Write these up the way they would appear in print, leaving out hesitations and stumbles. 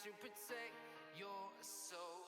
to protect your soul.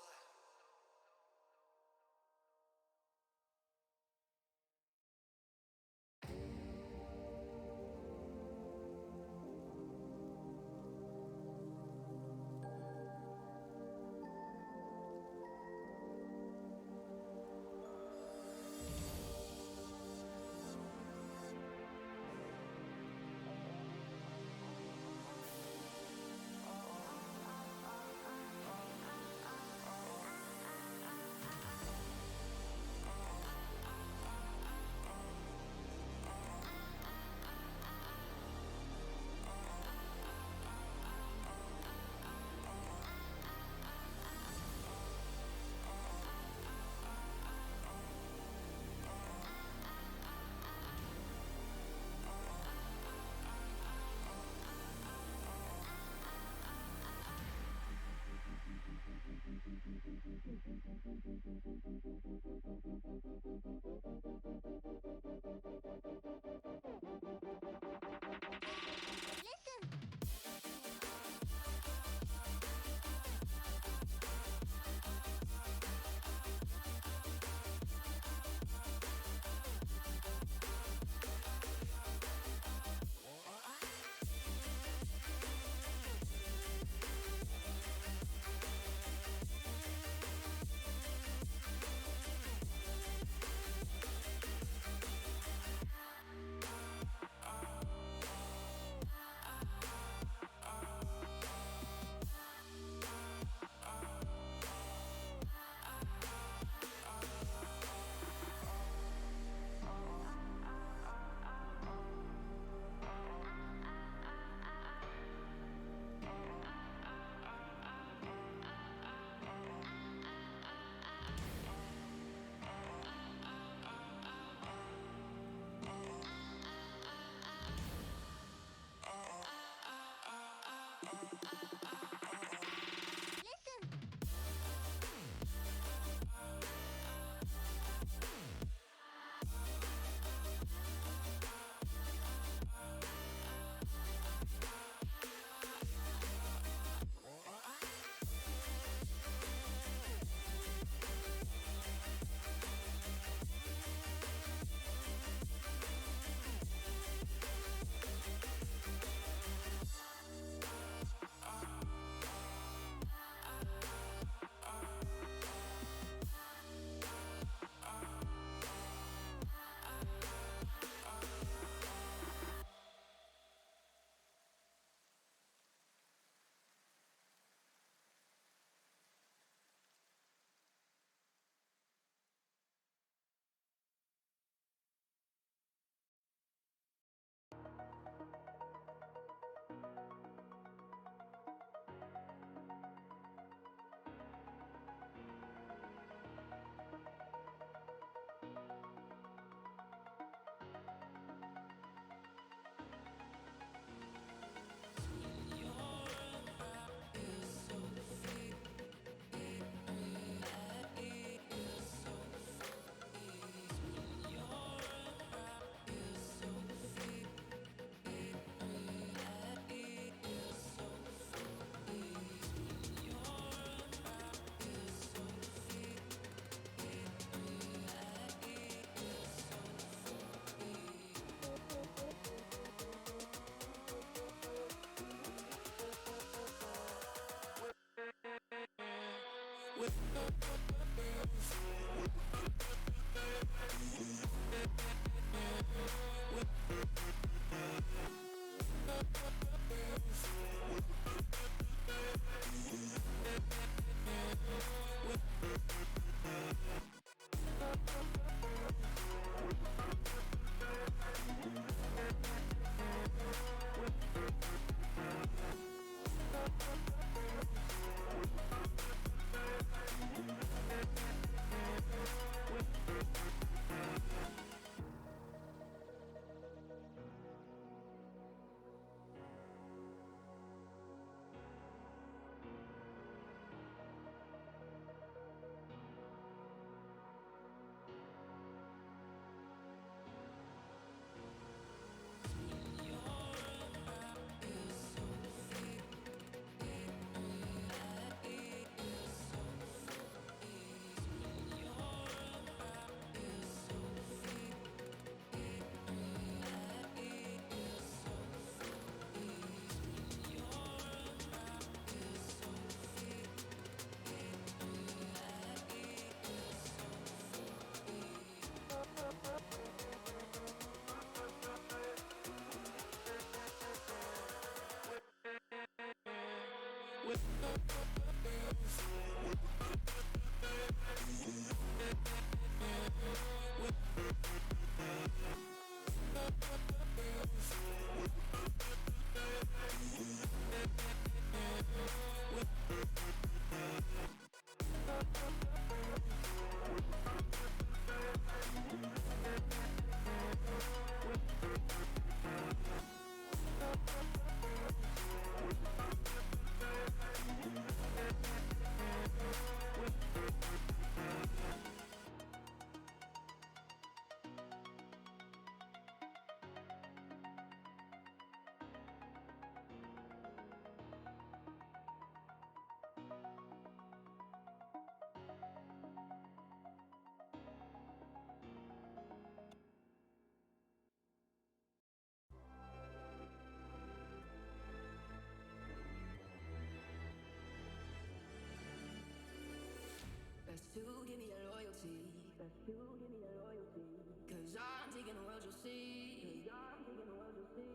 Best to give me your loyalty. Best to give me your loyalty. Cause I'm taking the world, you'll see. Cause I'm taking the world, you'll see.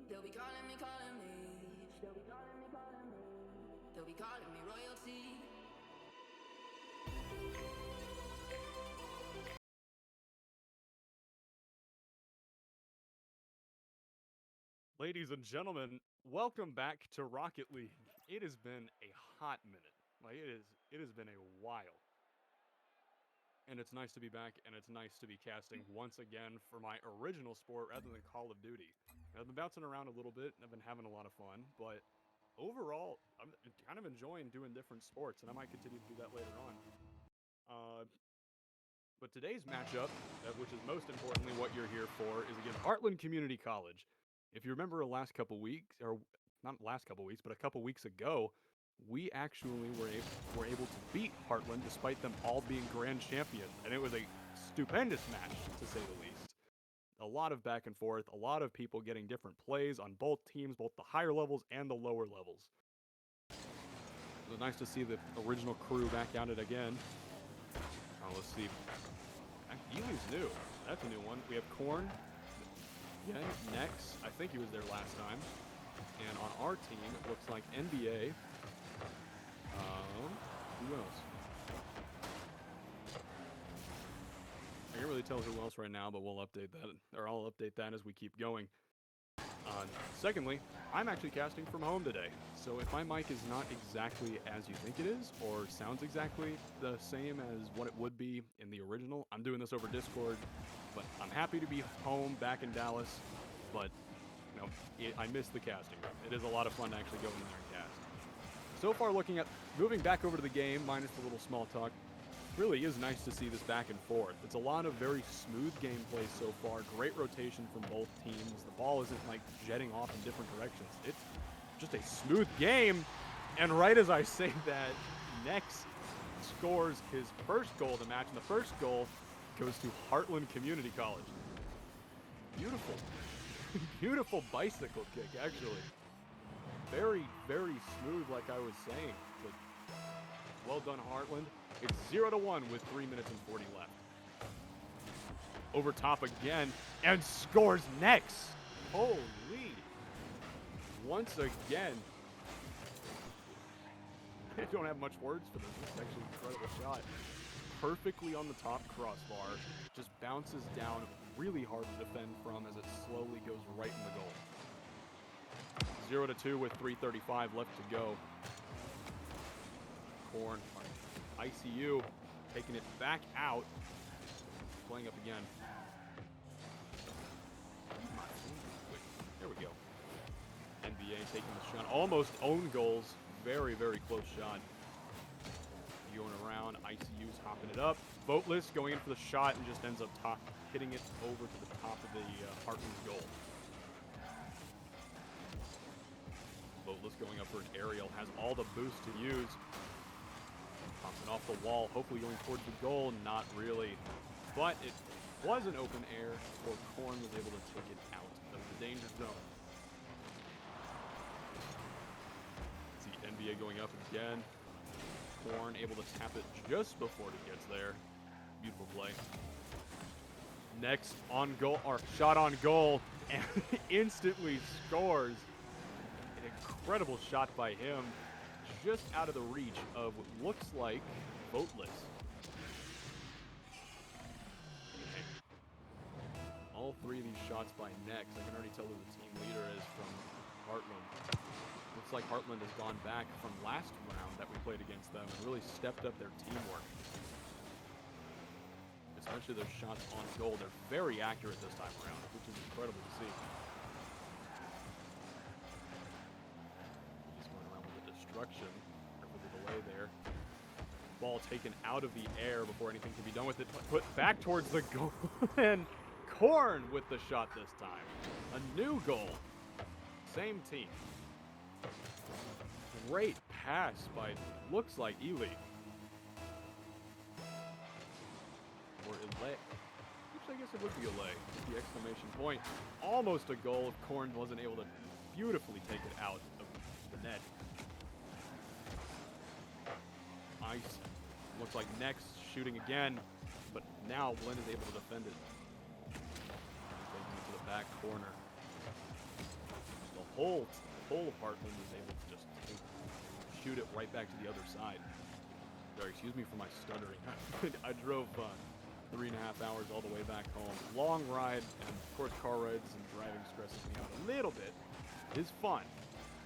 They'll be calling me, calling me. They'll be calling me, calling me. They'll be calling me royalty. Ladies and gentlemen, welcome back to Rocket League. It has been a hot minute. Like it has been a while. And it's nice to be back, and it's nice to be casting once again for my original sport rather than Call of Duty. I've been bouncing around a little bit, and I've been having a lot of fun, but overall, I'm kind of enjoying doing different sports, and I might continue to do that later on. But today's matchup, which is most importantly what you're here for, is against Heartland Community College. If you remember the last couple weeks, or not last couple weeks, but a couple weeks ago, we actually were able to beat Heartland despite them all being grand champions. And it was a stupendous match, to say the least. A lot of back and forth, a lot of people getting different plays on both teams, both the higher levels and the lower levels. It was nice to see the original crew back at it again. Let's see. Ely's new. That's a new one. We have Korn. Again, Nex. I think he was there last time. And on our team, it looks like NBA. Who else? I can't really tell who else right now, but we'll update that, or I'll update that as we keep going. Secondly, I'm actually casting from home today, so if my mic is not exactly as you think it is, or sounds exactly the same as what it would be in the original, I'm doing this over Discord, but I'm happy to be home back in Dallas, but you know, I miss the casting room. It is a lot of fun to actually go in there and cast. So far, looking at moving back over to the game, minus the little small talk, really is nice to see this back and forth. It's a lot of very smooth gameplay so far, great rotation from both teams. The ball isn't like jetting off in different directions. It's just a smooth game. And right as I say that, Nex scores his first goal of the match, and the first goal goes to Heartland Community College. Beautiful. Beautiful bicycle kick, actually. Very, very smooth, like I was saying. But well done, Heartland. It's 0-1 with 3 minutes and 40 left. Over top again, and scores Nex. Holy. Once again. I don't have much words for this. This is actually an incredible shot. Perfectly on the top crossbar. Just bounces down really hard to defend from as it slowly goes right in the goal. 0-2 with 3:35 left to go. Korn. ICU taking it back out. Playing up again. There we go. NBA taking the shot. Almost own goals. Very, very close shot. Going around. ICU's hopping it up. Boatless going in for the shot and just ends up hitting it over to the top of the Heartland's goal. Boatless going up for an aerial. Has all the boost to use. Pops it off the wall, hopefully going towards the goal. Not really. But it was an open air, or Korn was able to take it out of the danger zone. See NBA going up again. Korn able to tap it just before it gets there. Beautiful play. Next on goal, or shot on goal, and instantly scores. An incredible shot by him. Just out of the reach of what looks like Boatless. All 3 of these shots by Nex. I can already tell who the team leader is from Heartland. Looks like Heartland has gone back from last round that we played against them and really stepped up their teamwork. Especially their shots on goal. They're very accurate this time around, which is incredible to see. He's going around with the destruction, or with the delay there. Ball taken out of the air before anything can be done with it. Put back towards the goal, and Korn with the shot this time. A new goal. Same team. Great pass by, looks like Ely. Or Ilay. Actually, I guess it would be Ilay. The exclamation point. Almost a goal if Korn wasn't able to beautifully take it out of the net. Ice. Looks like Nex shooting again, but now Blinn is able to defend it. Taking it to the back corner. The whole of Heartland is able to just shoot it right back to the other side. Sorry, excuse me for my stuttering. I drove 3.5 hours all the way back home. Long ride, and of course car rides and driving stresses me out a little bit. It is fun,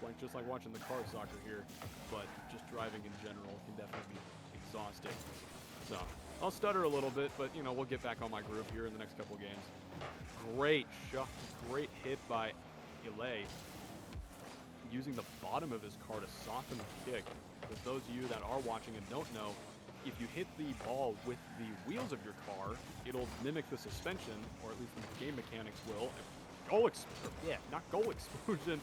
like just like watching the car soccer here, but just driving in general can definitely be exhausting. So I'll stutter a little bit, but you know, we'll get back on my groove here in the next couple games. Great shot, great hit by Ilay, using the bottom of his car to soften the kick. For those of you that are watching and don't know, if you hit the ball with the wheels of your car, it'll mimic the suspension, or at least the game mechanics will. Not goal explosion.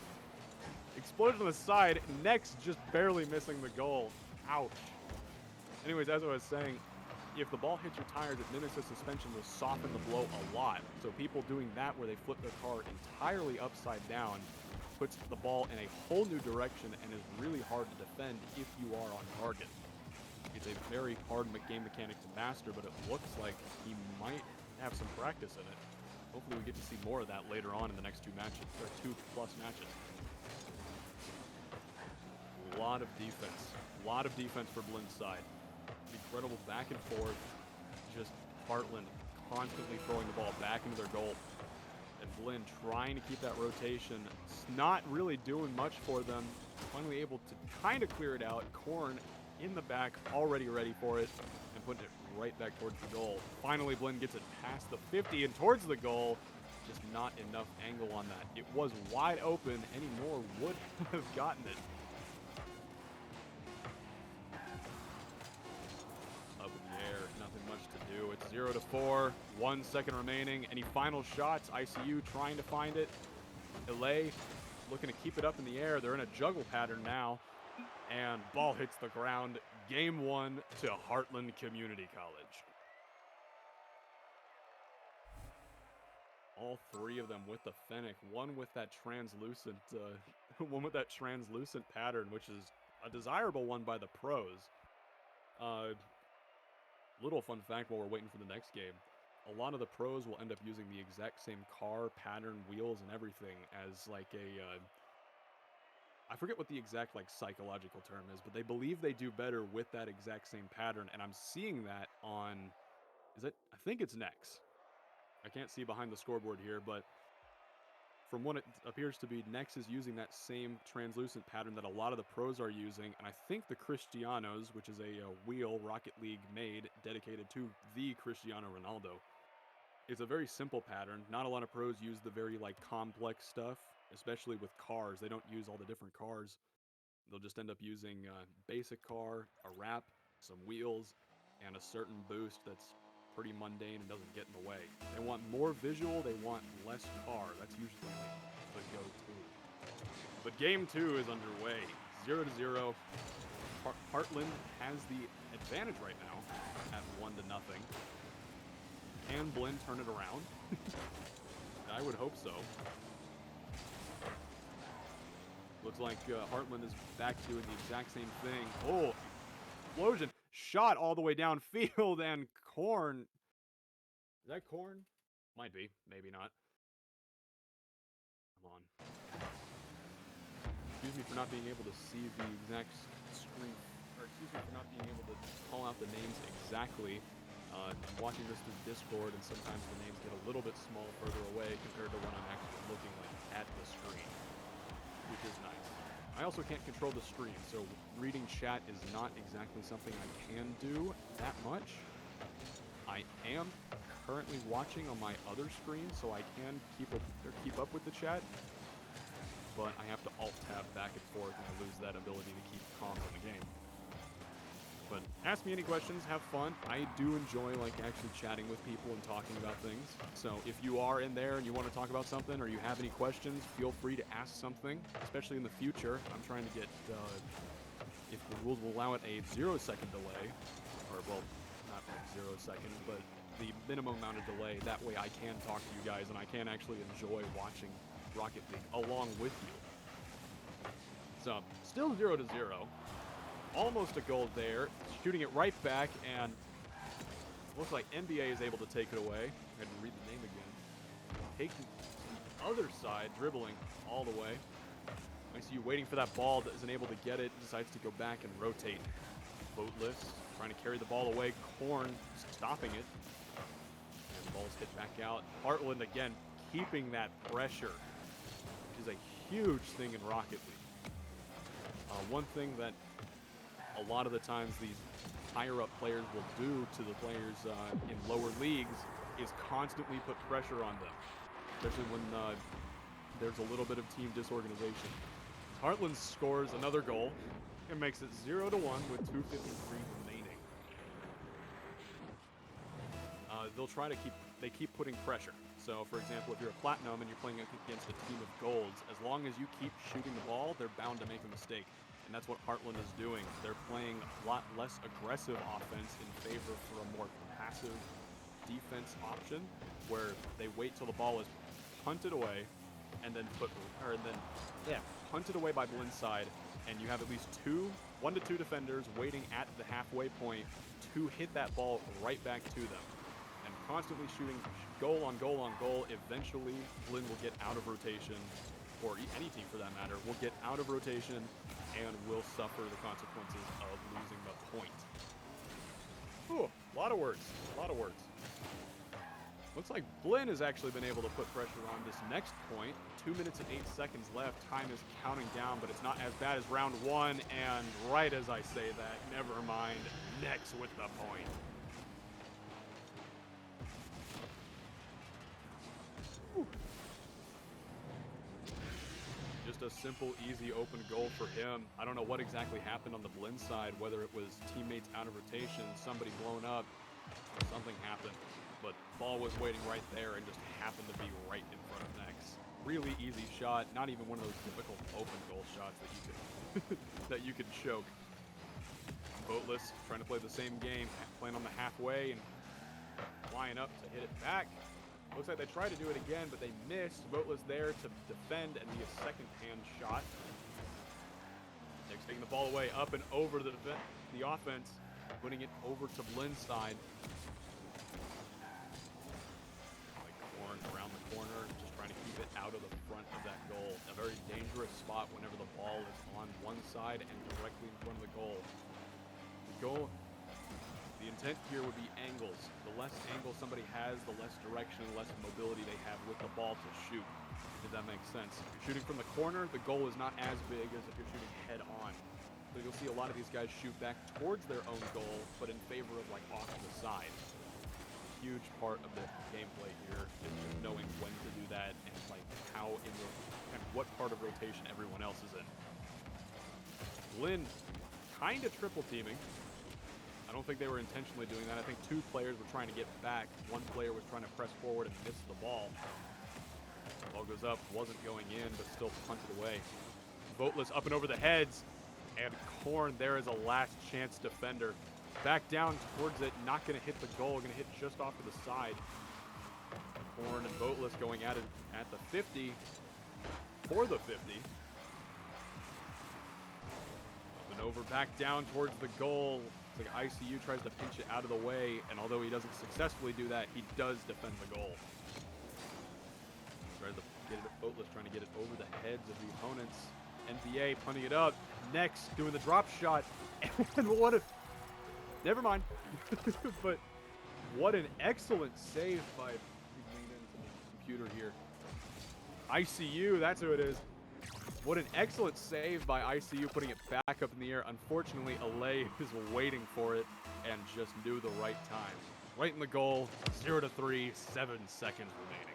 Explosion on the side. Next, just barely missing the goal. Ouch. Anyways, as I was saying, if the ball hits your tires, it mimics the suspension, will soften the blow a lot. So people doing that where they flip their car entirely upside down puts the ball in a whole new direction and is really hard to defend if you are on target. It's a very hard game mechanic to master, but it looks like he might have some practice in it. Hopefully we get to see more of that later on in the next 2 matches, or 2+ matches. A lot of defense. A lot of defense for Blinn's side. Incredible back and forth. Just Heartland constantly throwing the ball back into their goal. And Blinn trying to keep that rotation. It's not really doing much for them. Finally able to kind of clear it out. Korn in the back, already ready for it, and putting it right back towards the goal. Finally, Blinn gets it past the 50 and towards the goal. Just not enough angle on that. It was wide open. Any more would have gotten it. Up in the air, nothing much to do. It's 0-4, 1 second remaining. Any final shots? ICU trying to find it. Ilay looking to keep it up in the air. They're in a juggle pattern now. And ball hits the ground. Game 1 to Heartland Community College. All 3 of them with the Fennec. One with that translucent, pattern, which is a desirable one by the pros. Little fun fact while we're waiting for the next game. A lot of the pros will end up using the exact same car, pattern, wheels, and everything as like a... I forget what the exact like psychological term is, but they believe they do better with that exact same pattern, and I'm seeing that on, I think it's Nex. I can't see behind the scoreboard here, but from what it appears to be, Nex is using that same translucent pattern that a lot of the pros are using, and I think the Cristianos, which is a wheel Rocket League made dedicated to the Cristiano Ronaldo, it's a very simple pattern. Not a lot of pros use the very like complex stuff. Especially with cars, they don't use all the different cars. They'll just end up using a basic car, a wrap, some wheels, and a certain boost that's pretty mundane and doesn't get in the way. They want more visual, they want less car. That's usually like the go-to. But game 2 is underway. 0-0. Heartland has the advantage right now at 1-0. Can Blinn turn it around? I would hope so. Looks like Heartland is back doing the exact same thing. Oh, explosion. Shot all the way downfield, and Korn. Is that Korn? Might be. Maybe not. Come on. Excuse me for not being able to see the exact screen. Or excuse me for not being able to call out the names exactly. I'm watching this through Discord, and sometimes the names get a little bit small further away compared to when I'm actually looking like at the screen, which is nice. I also can't control the stream, so reading chat is not exactly something I can do that much. I am currently watching on my other screen, so I can keep up with the chat, but I have to alt-tab back and forth, and I lose that ability to keep comms on the game. But ask me any questions, have fun. I do enjoy like actually chatting with people and talking about things. So if you are in there and you want to talk about something or you have any questions, feel free to ask something, especially in the future. I'm trying to get, if the rules will allow it, a 0-second delay, or well, not like 0 seconds, but the minimum amount of delay. That way I can talk to you guys and I can actually enjoy watching Rocket League along with you. So still 0-0. Almost a goal there, shooting it right back, and looks like NJCAAe is able to take it away. I had to read the name again. Taking the other side, dribbling all the way. I see you waiting for that ball, that isn't able to get it, decides to go back and rotate. Boatless, trying to carry the ball away, Korn stopping it. And the ball's hit back out. Heartland again, keeping that pressure, which is a huge thing in Rocket League. One thing that a lot of the times these higher-up players will do to the players in lower leagues is constantly put pressure on them, especially when there's a little bit of team disorganization. Heartland scores another goal and makes it 0-1 with 2:53 remaining. They'll try to keep putting pressure. So, for example, if you're a platinum and you're playing against a team of golds, as long as you keep shooting the ball, they're bound to make a mistake. And that's what Heartland is doing. They're playing a lot less aggressive offense in favor for a more passive defense option, where they wait till the ball is punted away, and then punted away by Blinn's side, and you have at least 1 to 2 defenders waiting at the halfway point to hit that ball right back to them, and constantly shooting goal on goal on goal. Eventually, Blinn will get out of rotation, or any team for that matter, will get out of rotation and will suffer the consequences of losing the point. Ooh, a lot of words, a lot of words. Looks like Blinn has actually been able to put pressure on this next point. 2 minutes and 8 seconds left. Time is counting down, but it's not as bad as round one. And right as I say that, never mind, next with the point. Whew. Just a simple, easy, open goal for him. I don't know what exactly happened on the Blinn side, whether it was teammates out of rotation, somebody blown up, or something happened. But ball was waiting right there and just happened to be right in front of Nex. Really easy shot, not even one of those typical open goal shots that you could that you could choke. Boatless trying to play the same game, playing on the halfway and flying up to hit it back. Looks like they tried to do it again, but they missed. Boatless there to defend and be a second-hand shot. Nex taking the ball away, up and over the offense, putting it over to Blinn's side. Around the corner, just trying to keep it out of the front of that goal. A very dangerous spot whenever the ball is on one side and directly in front of the goal. The intent here would be angles. The less angle somebody has, the less direction, less mobility they have with the ball to shoot, if that makes sense. If you're shooting from the corner, the goal is not as big as if you're shooting head on. So you'll see a lot of these guys shoot back towards their own goal, but in favor of like off to the side. Huge part of the gameplay here is just knowing when to do that and like how in the kind of what part of rotation everyone else is in. Blinn kind of triple teaming. I don't think they were intentionally doing that. I think 2 players were trying to get back. 1 player was trying to press forward and miss the ball. The ball goes up, wasn't going in, but still punted away. Boatless up and over the heads, and Korn there is a last chance defender. Back down towards it, not going to hit the goal, going to hit just off to the side. Korn and Boatless going at it at the 50, for the 50. Up and over, back down towards the goal. It's like ICU tries to pinch it out of the way, and although he doesn't successfully do that, he does defend the goal. Tries to get it, Boatless trying to get it over the heads of the opponents. NJCAAe punting it up. Nex doing the drop shot. And what if... Never mind. But What an excellent save by... Lean into the computer here. ICU, that's who it is. What an excellent save by ICU, putting it back up in the air. Unfortunately, NJCAAe is waiting for it and just knew the right time. Right in the goal, 0-3, 7 seconds remaining.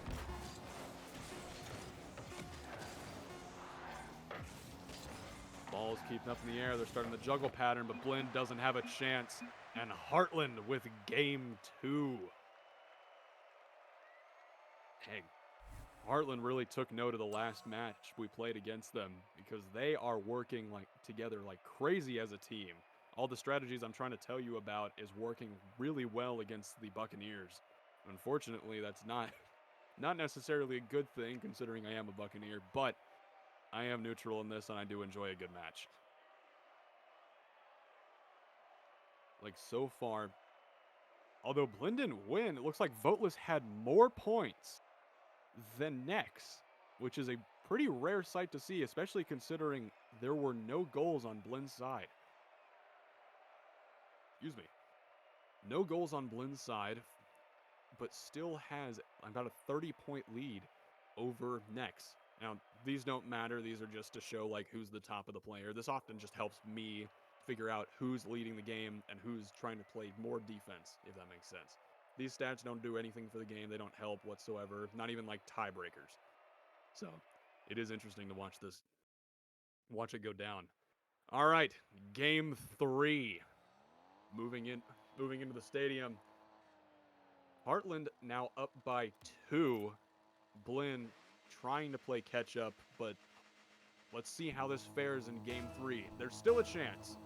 Ball's keeping up in the air. They're starting the juggle pattern, but Blinn doesn't have a chance. And Heartland with game 2. Hey, Heartland really took note of the last match we played against them because they are working together like crazy as a team. All the strategies I'm trying to tell you about is working really well against the Buccaneers. Unfortunately, that's not necessarily a good thing considering I am a Buccaneer, but I am neutral in this and I do enjoy a good match. Like so far, although Blinn didn't win, it looks like Voteless had more points than Nex, which is a pretty rare sight to see, especially considering there were no goals on Blinn's side. Excuse me. No goals on Blinn's side, but still has about a 30-point lead over Nex. Now, these don't matter. These are just to show who's the top of the player. This often just helps me figure out who's leading the game and who's trying to play more defense, if that makes sense. These stats don't do anything for the game. They don't help whatsoever, not even tiebreakers. So, it is interesting to watch it go down. All right, game 3. Moving into the stadium. Heartland now up by 2. Blinn trying to play catch up, but let's see how this fares in game 3. There's still a chance.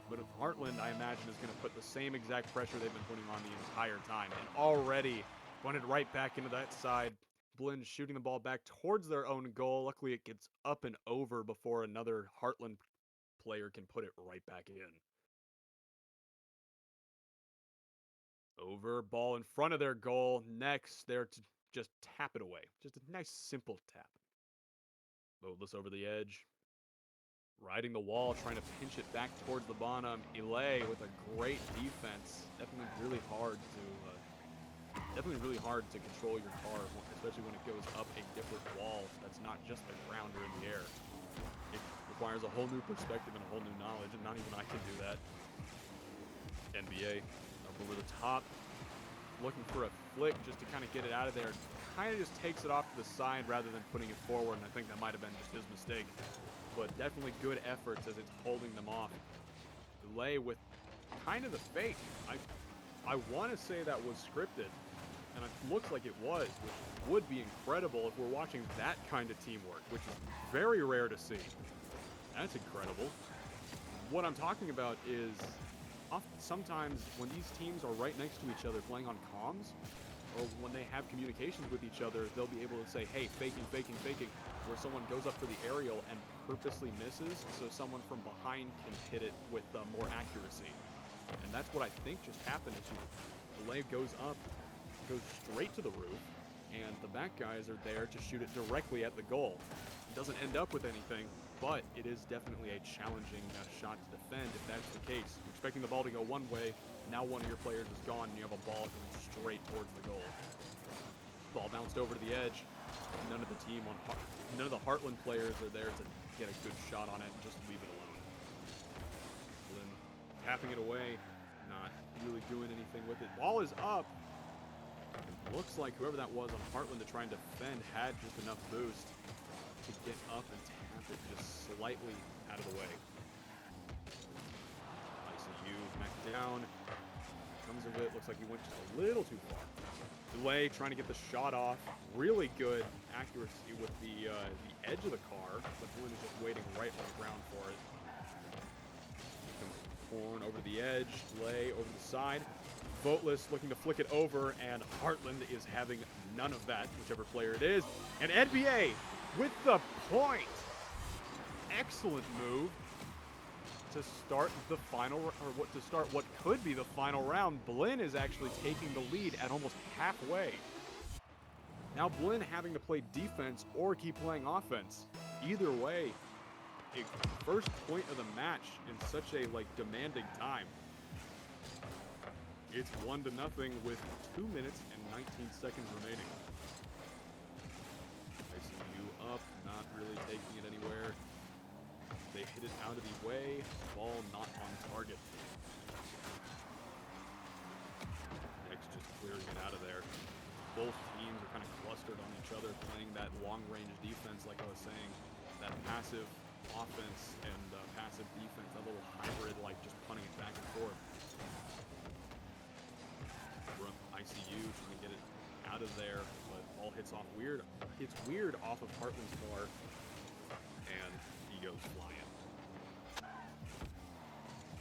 But Heartland, I imagine, is going to put the same exact pressure they've been putting on the entire time. And already pointed right back into that side. Blinn shooting the ball back towards their own goal. Luckily, it gets up and over before another Heartland player can put it right back in. Over, ball in front of their goal. Next, they're to just tap it away. Just a nice, simple tap. Voteless over the edge. Riding the wall, trying to pinch it back towards the bottom. NJCAAe with a great defense. Definitely really hard to control your car, especially when it goes up a different wall that's not just the ground or in the air. It requires a whole new perspective and a whole new knowledge, and not even I can do that. NJCAAe up over the top, looking for a flick just to kind of get it out of there. Kind of just takes it off to the side rather than putting it forward, and I think that might have been just his mistake. But definitely good efforts as it's holding them off. NJCAAe with kind of the fake. I want to say that was scripted, and it looks like it was, which would be incredible if we're watching that kind of teamwork, which is very rare to see. That's incredible. What I'm talking about is sometimes when these teams are right next to each other playing on comms, or when they have communications with each other, they'll be able to say, hey, faking, where someone goes up for the aerial and purposely misses, so someone from behind can hit it with more accuracy. And that's what I think just happened. NJCAAe goes up, goes straight to the roof, and the back guys are there to shoot it directly at the goal. It doesn't end up with anything, but it is definitely a challenging shot to defend if that's the case. You're expecting the ball to go one way, now one of your players is gone, and you have a ball going straight towards the goal. Ball bounced over to the edge. None of the Heartland players are there to get a good shot on it and just leave it alone. Blinn tapping it away, not really doing anything with it. Ball is up. Looks like whoever that was on Heartland to try and defend had just enough boost to get up and tap it just slightly out of the way. ICU back down. Comes of it. Looks like he went just a little too far. NJCAAe trying to get the shot off. Really good accuracy with the edge of the car, but Blinn is just waiting right on the ground for it. Horn over the edge. NJCAAe over the side. Voteless looking to flick it over, and Heartland is having none of that, whichever player it is. And NJCAAe with the point. Excellent move to start the final, or to start what could be the final round. Blinn is actually taking the lead at almost halfway. Now Blinn having to play defense or keep playing offense. Either way, a first point of the match in such a demanding time. It's 1-0 with 2 minutes and 19 seconds remaining. ICU up, not really taking it anywhere. They hit it out of the way. Ball not on target. Next, just clearing it out of there. Both teams are kind of clustered on each other, playing that long-range defense, like I was saying. That passive offense and passive defense, that little hybrid, like just punting it back and forth. ICU trying to get it out of there, but ball hits off weird. It's weird off of Heartland's bar, and he goes flying.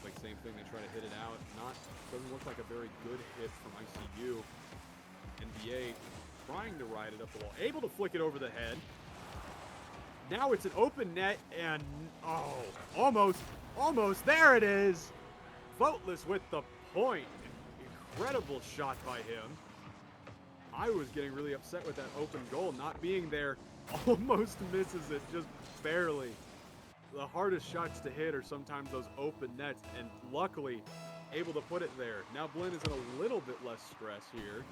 Like same thing, they try to hit it out. Doesn't look like a very good hit from ICU. NBA trying to ride it up the wall, able to flick it over the head. Now it's an open net, and almost, there it is. Voteless with the point. Incredible shot by him. I was getting really upset with that open goal not being there. Almost misses it, just barely. The hardest shots to hit are sometimes those open nets, and luckily able to put it there. Now Blinn is in a little bit less stress here,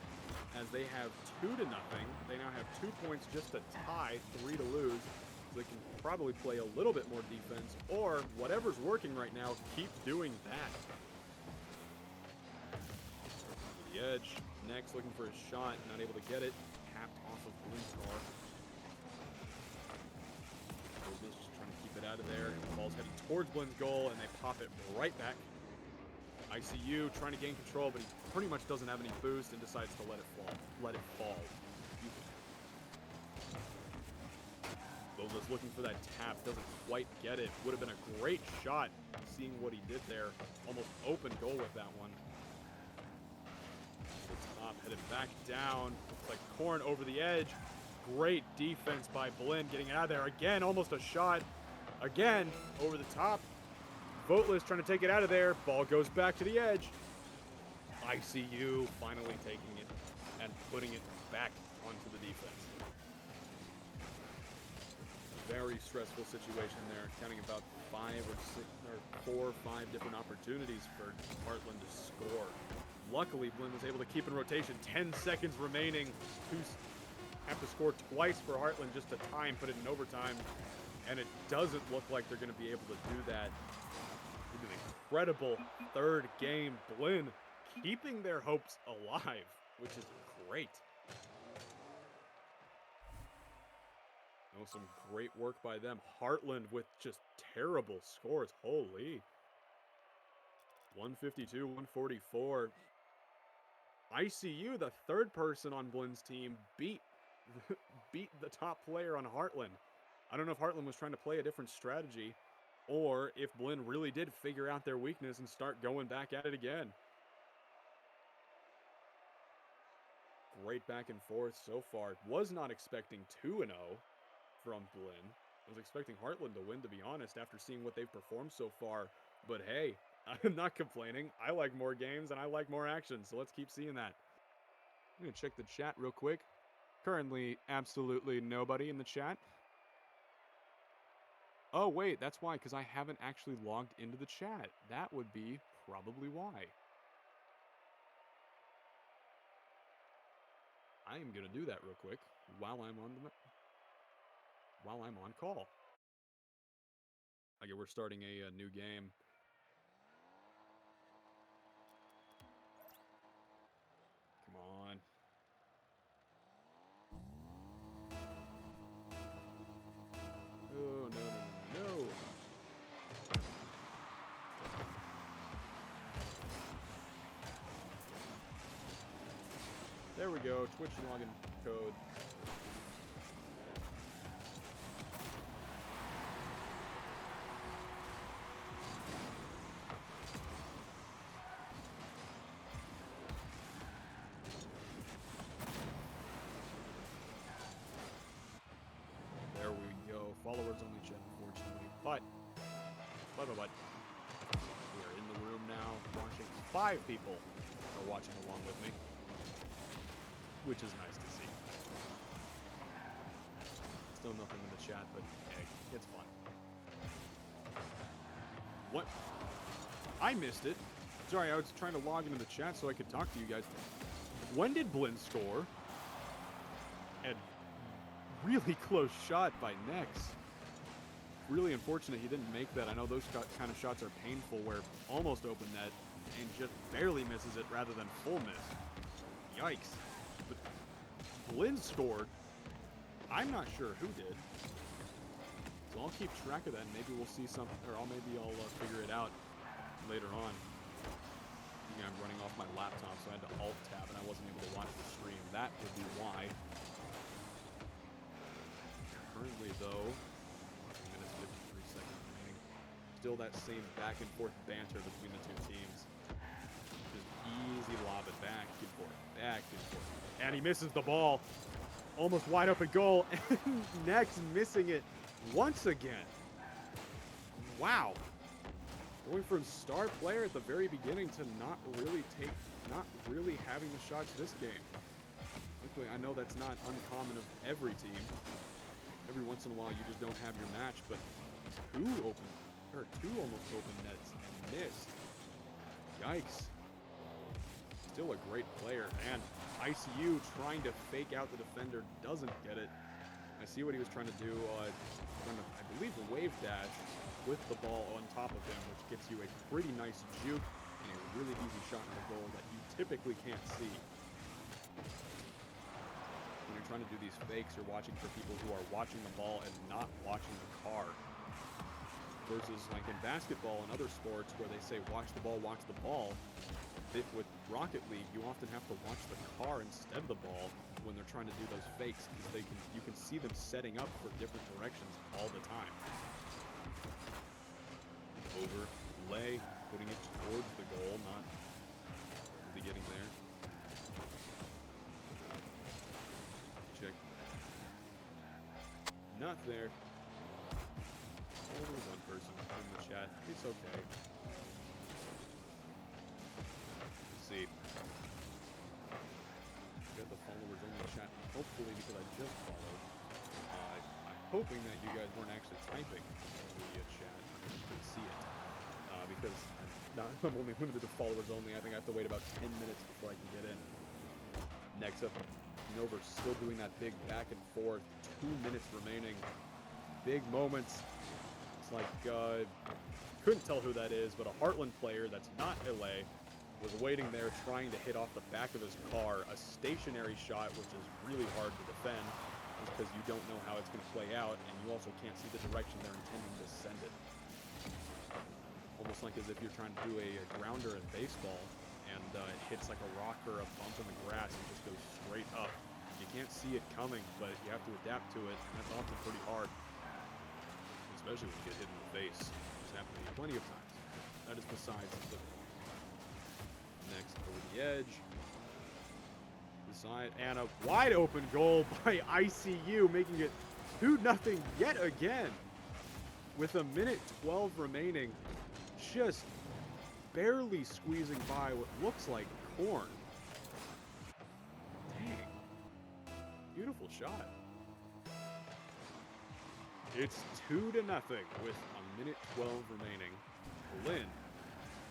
as they have 2-0. They now have 2 points just to tie, 3 to lose. So they can probably play a little bit more defense, or whatever's working right now, keep doing that. The edge. Next, looking for a shot, not able to get it. Tapped off of Blinn's car. Just trying to keep it out of there. The ball's heading towards Blinn's goal, and they pop it right back. ICU trying to gain control, but he pretty much doesn't have any boost and decides to let it fall. Bova's looking for that tap, doesn't quite get it. Would have been a great shot, seeing what he did there. Almost open goal with that one. The top headed back down. Looks like Corn over the edge. Great defense by Blinn, getting out of there. Again, almost a shot. Again, over the top. Voteless trying to take it out of there. Ball goes back to the edge. ICU finally taking it and putting it back onto the defense. Very stressful situation there. Counting about 4 or 5 different opportunities for Heartland to score. Luckily, Blinn was able to keep in rotation. 10 seconds remaining. Have to score twice for Heartland just to tie and put it in overtime. And it doesn't look like they're going to be able to do that. An incredible third game. Blinn keeping their hopes alive, which is great. Some great work by them. Heartland with just terrible scores. Holy. 152, 144. ICU, the third person on Blinn's team, beat the top player on Heartland. I don't know if Heartland was trying to play a different strategy, or if Blinn really did figure out their weakness and start going back at it again. Great back and forth so far. Was not expecting 2-0 from Blinn. I was expecting Heartland to win, to be honest, after seeing what they've performed so far. But hey, I'm not complaining. I like more games and I like more action, so let's keep seeing that. I'm going to check the chat real quick. Currently, absolutely nobody in the chat. Oh, wait, that's why, because I haven't actually logged into the chat. That would be probably why. I am going to do that real quick while I'm on call. Okay, we're starting a new game. Come on. Oh, no. There we go, Twitch login code. There we go. Followers only chat, unfortunately. But we are in the room now watching. 5 people are watching along with me, which is nice to see. Still nothing in the chat, but hey, it's fun. What? I missed it. Sorry, I was trying to log into the chat so I could talk to you guys. When did Blinn score? And really close shot by Nex. Really unfortunate he didn't make that. I know those kind of shots are painful where almost open net and just barely misses it rather than full miss. Yikes. But Blinn scored. I'm not sure who did. So I'll keep track of that and maybe we'll see something, or maybe I'll figure it out later on. Yeah, I'm running off my laptop, so I had to alt-tab and I wasn't able to watch the stream. That would be why. Currently, though, 2 minutes, 53 seconds remaining. Still that same back and forth banter between the two teams. Just easy lob it back and forth, back and forth. And he misses the ball. Almost wide open goal. And Nex missing it once again. Wow. Going from star player at the very beginning to not really having the shots this game. Luckily, I know that's not uncommon of every team. Every once in a while, you just don't have your match, but two almost open nets and missed. Yikes. Still a great player, and ICU trying to fake out the defender doesn't get it. I see what he was trying to do, I believe the wave dash with the ball on top of him, which gets you a pretty nice juke and a really easy shot on the goal that you typically can't see. When you're trying to do these fakes, you're watching for people who are watching the ball and not watching the car. Versus like in basketball and other sports where they say watch the ball, with Rocket League, you often have to watch the car instead of the ball when they're trying to do those fakes because you can see them setting up for different directions all the time. Overlay, putting it towards the goal, not really getting there. Check. Not there. Only one person in the chat. It's okay. Let's see. Got the followers in the chat. Hopefully, because I just followed. I'm hoping that you guys weren't actually typing in the chat. I just couldn't see it. Because I'm only limited to followers only. I think I have to wait about 10 minutes before I can get in. Next up, Nova still doing that big back and forth. 2 minutes remaining. Big moments. It's like, couldn't tell who that is, but a Heartland player that's not LA was waiting there trying to hit off the back of his car. A stationary shot, which is really hard to defend because you don't know how it's going to play out, and you also can't see the direction they're intending to send it. Almost like as if you're trying to do a grounder in baseball, and it hits like a rock or a bump in the grass and just goes straight up. You can't see it coming, but you have to adapt to it, and that's often pretty hard. Especially when you get hit in the face. It's happened to me plenty of times. That is besides the next over the edge. The side, and a wide open goal by ICU, making it 2-0 yet again. With 1:12 remaining, just barely squeezing by what looks like corn. Dang. Beautiful shot. It's 2-0 with 1:12 remaining. Blinn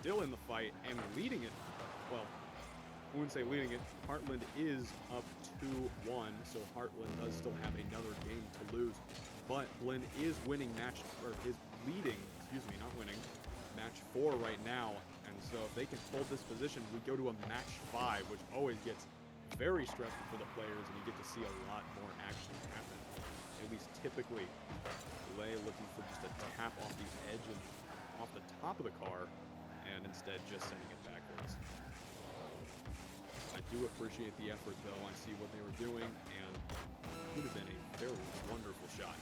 still in the fight and leading it. Well, I wouldn't say leading it. Heartland is up 2-1, so Heartland does still have another game to lose. But Blinn is winning is leading, not winning, match 4 right now. And so if they can hold this position, we go to a match 5, which always gets very stressful for the players, and you get to see a lot more action happen. At least typically, Lay looking for just a tap off the edge and off the top of the car, and instead just sending it backwards. I do appreciate the effort, though. I see what they were doing, and it would have been a very wonderful shot.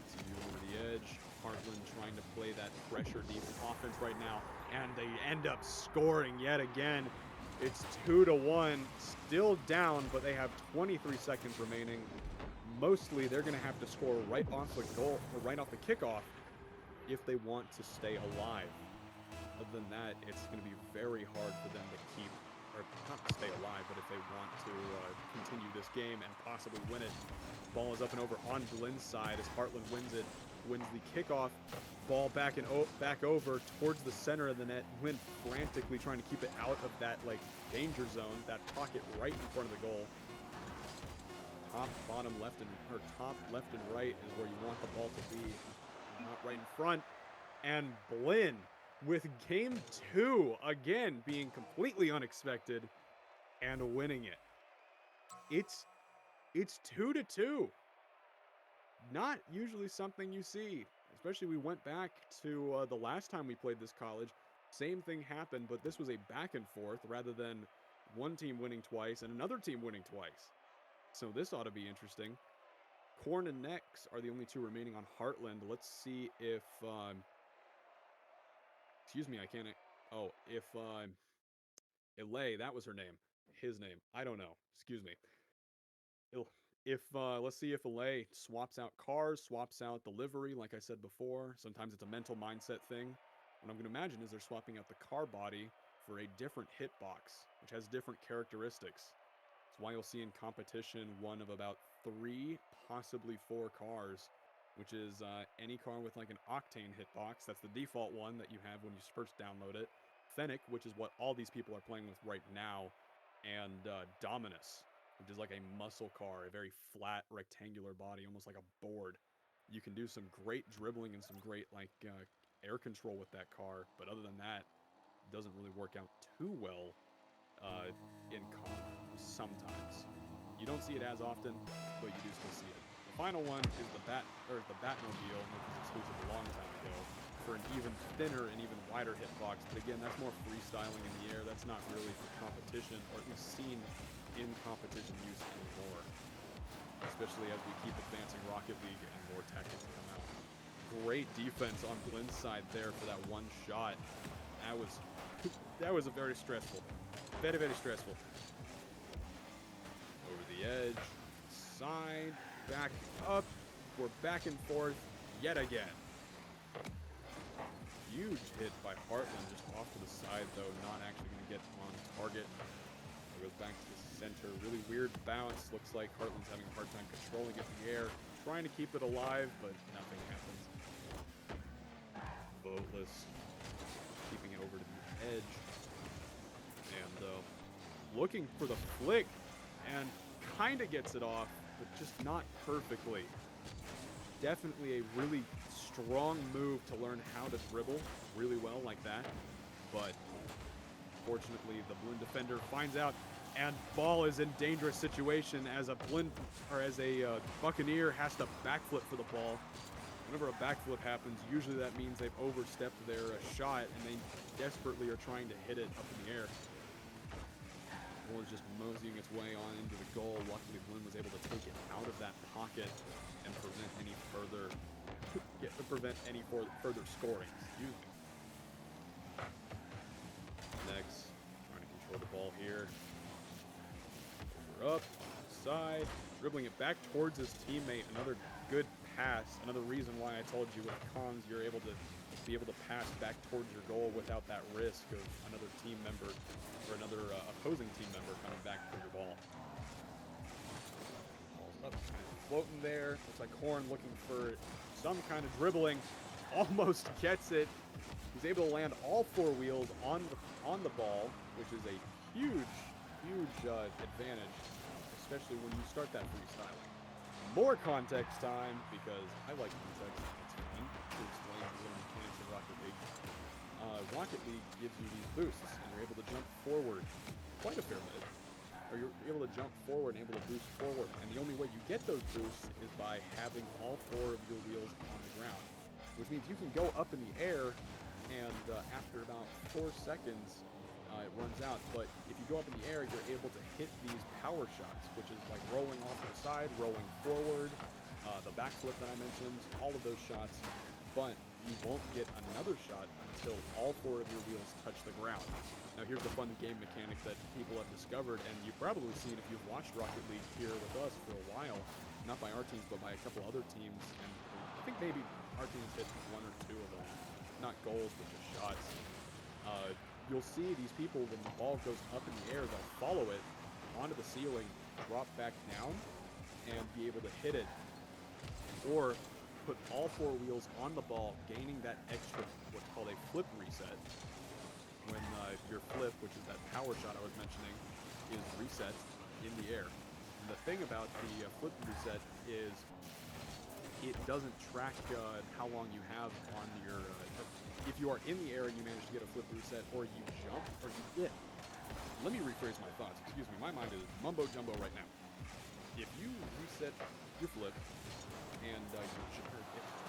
See you over the edge. Heartland trying to play that pressure deep offense right now, and they end up scoring yet again. It's 2-1, still down, but they have 23 seconds remaining. Mostly, they're going to have to score right off the goal, or right off the kickoff, if they want to stay alive. Other than that, it's going to be very hard for them to keep, or not to stay alive, but if they want to continue this game and possibly win it. Ball is up and over on Blinn's side as Heartland wins it. wins the kickoff. Ball back over towards the center of the net. Blinn frantically trying to keep it out of that like danger zone, that pocket right in front of the goal. Top, bottom, left, or top, left, and right is where you want the ball to be, not right in front. And Blinn with game 2 again being completely unexpected and winning it. It's 2-2. Not usually something you see. Especially we went back to the last time we played this college. Same thing happened, but this was a back and forth rather than one team winning twice and another team winning twice. So this ought to be interesting. Corn and Nex are the only two remaining on Heartland. Let's see if... excuse me, I can't... Oh, if... Ilay, that was her name. His name. I don't know. Excuse me. Let's see if Ilay swaps out cars, swaps out the livery, like I said before. Sometimes it's a mental mindset thing. What I'm going to imagine is they're swapping out the car body for a different hitbox, which has different characteristics. That's why you'll see in competition one of about 3, possibly 4 cars, which is any car with like an octane hitbox. That's the default one that you have when you first download it. Fennec, which is what all these people are playing with right now, and Dominus, which is like a muscle car, a very flat rectangular body, almost like a board. You can do some great dribbling and some great like air control with that car, but other than that, it doesn't really work out too well in comp sometimes. You don't see it as often, but you do still see it. The final one is the Batmobile, which was exclusive a long time ago, for an even thinner and even wider hitbox. But again, that's more freestyling in the air. That's not really for competition, or at least seen in competition use anymore, especially as we keep advancing Rocket League and more tactics come out. Great defense on Blinn's side there for that one shot. That was a very stressful, very, very stressful. Over the edge, side, back up. We're back and forth yet again. Huge hit by Heartland, just off to the side though, not actually going to get on target. It goes back to the center. Really weird bounce. Looks like Heartland's having a hard time controlling it in the air. Trying to keep it alive, but nothing happens. Boatless. Keeping it over to the edge. And looking for the flick. And kind of gets it off, but just not perfectly. Definitely a really strong move to learn how to dribble really well like that. But fortunately, the Blinn defender finds out, and ball is in dangerous situation as a Buccaneer has to backflip for the ball. Whenever a backflip happens, usually that means they've overstepped their shot, and they desperately are trying to hit it up in the air. The ball is just moseying its way on into the goal. Luckily, Blinn was able to take it out of that pocket and prevent any further scoring. Excuse me. Next, trying to control the ball here. Up, side, dribbling it back towards his teammate. Another good pass. Another reason why I told you with cons you're able to be able to pass back towards your goal without that risk of another team member or another opposing team member coming back for your ball. Ball's up, kind of floating there. Looks like Horn looking for some kind of dribbling. Almost gets it. He's able to land all 4 wheels on the ball, which is a huge advantage, especially when you start that freestyling. More context time, because I like context. It's fun to explain the little mechanics of Rocket League. Rocket League gives you these boosts, and you're able to jump forward quite a fair bit. Or you're able to jump forward and able to boost forward. And the only way you get those boosts is by having all 4 of your wheels on the ground, which means you can go up in the air, and after about 4 seconds, it runs out. But if you go up in the air, you're able to hit these power shots, which is like rolling off to the side, rolling forward, the backflip that I mentioned, all of those shots. But you won't get another shot until all 4 of your wheels touch the ground. Now here's the fun game mechanic that people have discovered, and you've probably seen if you've watched Rocket League here with us for a while, not by our teams, but by a couple other teams, and I think maybe our teams hit 1 or 2 of them. Not goals, but just shots. You'll see these people, when the ball goes up in the air, they'll follow it onto the ceiling, drop back down, and be able to hit it. Or put all 4 wheels on the ball, gaining that extra, what's called a flip reset. When your flip, which is that power shot I was mentioning, is reset in the air. And the thing about the flip reset is it doesn't track how long you have on your... if you are in the air and you manage to get a flip reset, or you jump, or you... Let me rephrase my thoughts. Excuse me, my mind is mumbo-jumbo right now. If you reset your flip, and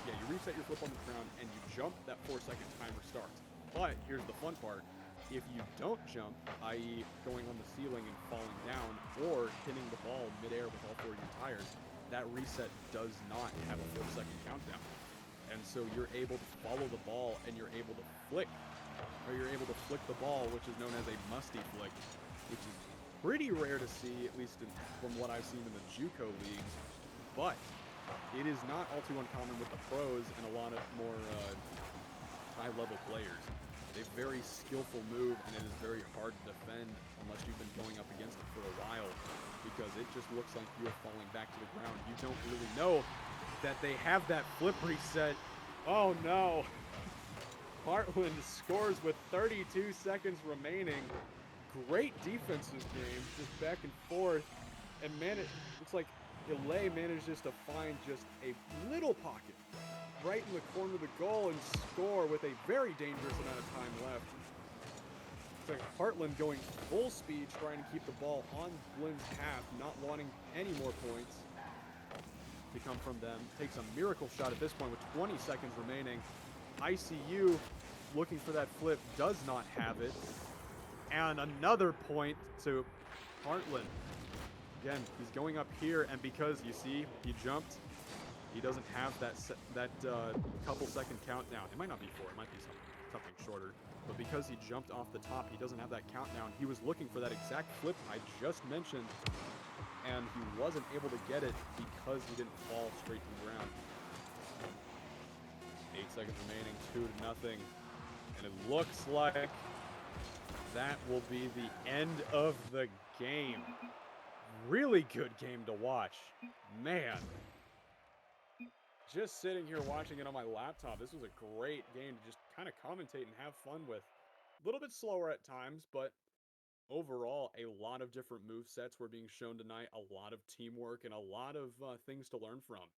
you reset your flip on the ground, and you jump, that 4-second timer starts. But here's the fun part. If you don't jump, i.e. going on the ceiling and falling down, or hitting the ball midair with all 4 of your tires, that reset does not have a 4-second countdown. And so you're able to follow the ball, and you're able to flick, or you're able to flick the ball, which is known as a musty flick, which is pretty rare to see, at least from what I've seen in the JUCO leagues. But it is not all too uncommon with the pros and a lot of more high-level players. It's a very skillful move, and it is very hard to defend unless you've been going up against it for a while, because it just looks like you're falling back to the ground. You don't really know that they have that flip reset. Oh no! Heartland scores with 32 seconds remaining. Great defense this game, just back and forth. And man, it looks like NJCAAe manages to find just a little pocket right in the corner of the goal and score with a very dangerous amount of time left. It's like Heartland going full speed, trying to keep the ball on Blinn's path, not wanting any more points to come from them. Takes a miracle shot at this point with 20 seconds remaining. ICU looking for that flip, does not have it. And another point to Heartland. Again, he's going up here, and because, you see, he jumped, he doesn't have that couple second countdown. It might not be 4, it might be something shorter. But because he jumped off the top, he doesn't have that countdown. He was looking for that exact flip I just mentioned, and he wasn't able to get it because he didn't fall straight to the ground. 8 seconds remaining, 2-0. And it looks like that will be the end of the game. Really good game to watch. Man. Just sitting here watching it on my laptop, this was a great game to just kind of commentate and have fun with. A little bit slower at times, but overall, a lot of different move sets were being shown tonight, a lot of teamwork, and a lot of things to learn from.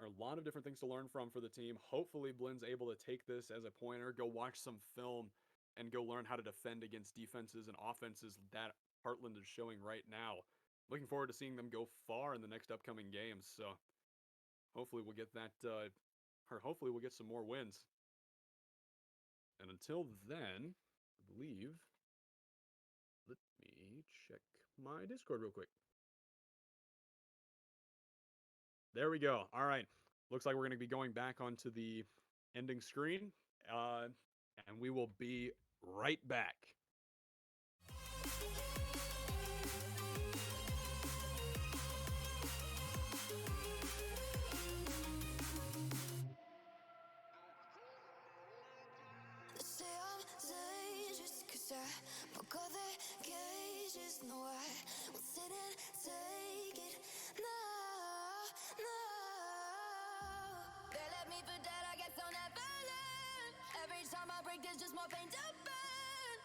A lot of different things to learn from for the team. Hopefully, Blinn's able to take this as a pointer, go watch some film, and go learn how to defend against defenses and offenses that Heartland is showing right now. Looking forward to seeing them go far in the next upcoming games, so hopefully we'll get that, or hopefully we'll get some more wins. And until then, I believe, let me check my Discord real quick. There we go. All right. Looks like we're going to be going back onto the ending screen, and we will be right back. Say I'm dangerous 'cause I broke all the cages. No, I will sit and take it. No, no. They left me for dead, I guess I'll never learn. Every time I break, there's just more pain to burn.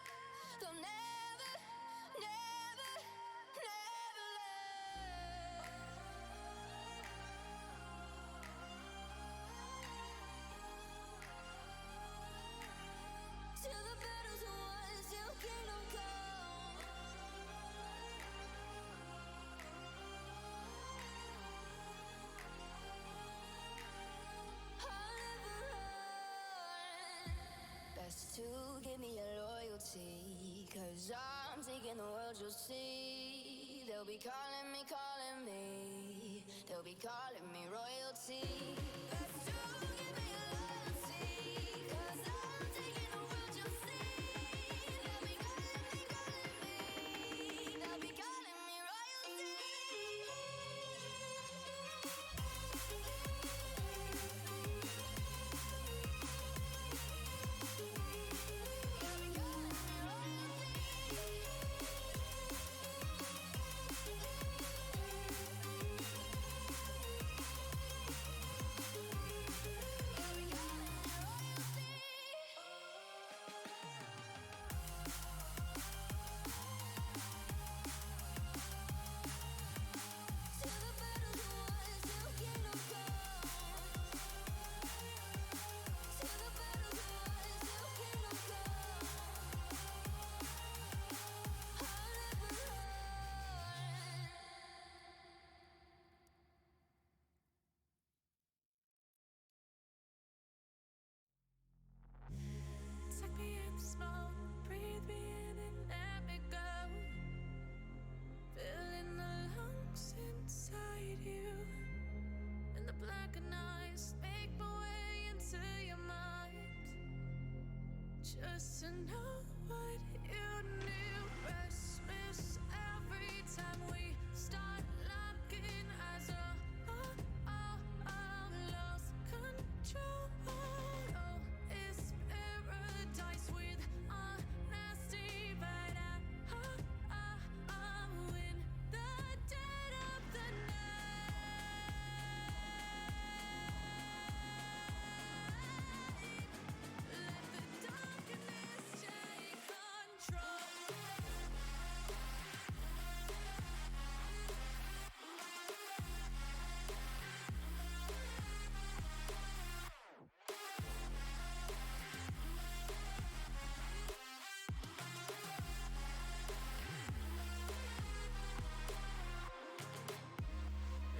They'll never, never, never learn. Till the battle's won, till kingdom come. I'll never run. Best to give me your loyalty, 'cause I'm taking the world, you'll see. They'll be calling me, calling me. They'll be calling me royalty. Best to give me your loyalty, 'cause I'm taking the world, you'll see. They'll be calling me, calling me. They'll be calling me royalty. just to know what you knew. Restless every time we start locking eyes. Lost control. Oh, it's paradise with honesty, but I'm in the dead of the night. Let the darkness take control.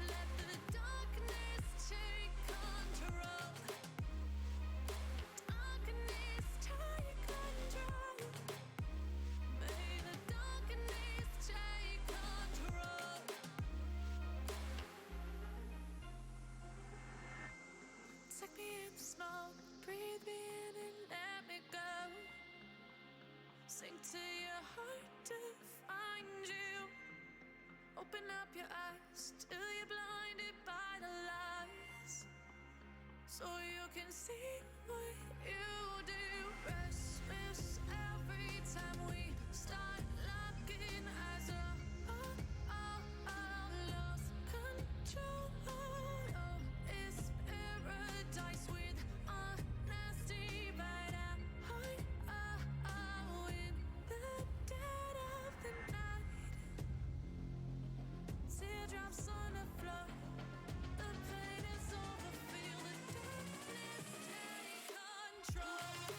Let the darkness take control. Darkness take control. May the darkness take control. Take me in the smoke, breathe me in and let me go. Sink to your heart to find you. Open up your eyes till you're blinded by the lies, so you can see what you do. Restless every time we start locking eyes. Lost control. Oh, it's paradise with honesty, but I'm in the dead of the night. Teardrops on the floor. The pain is over. Feel the darkness take control.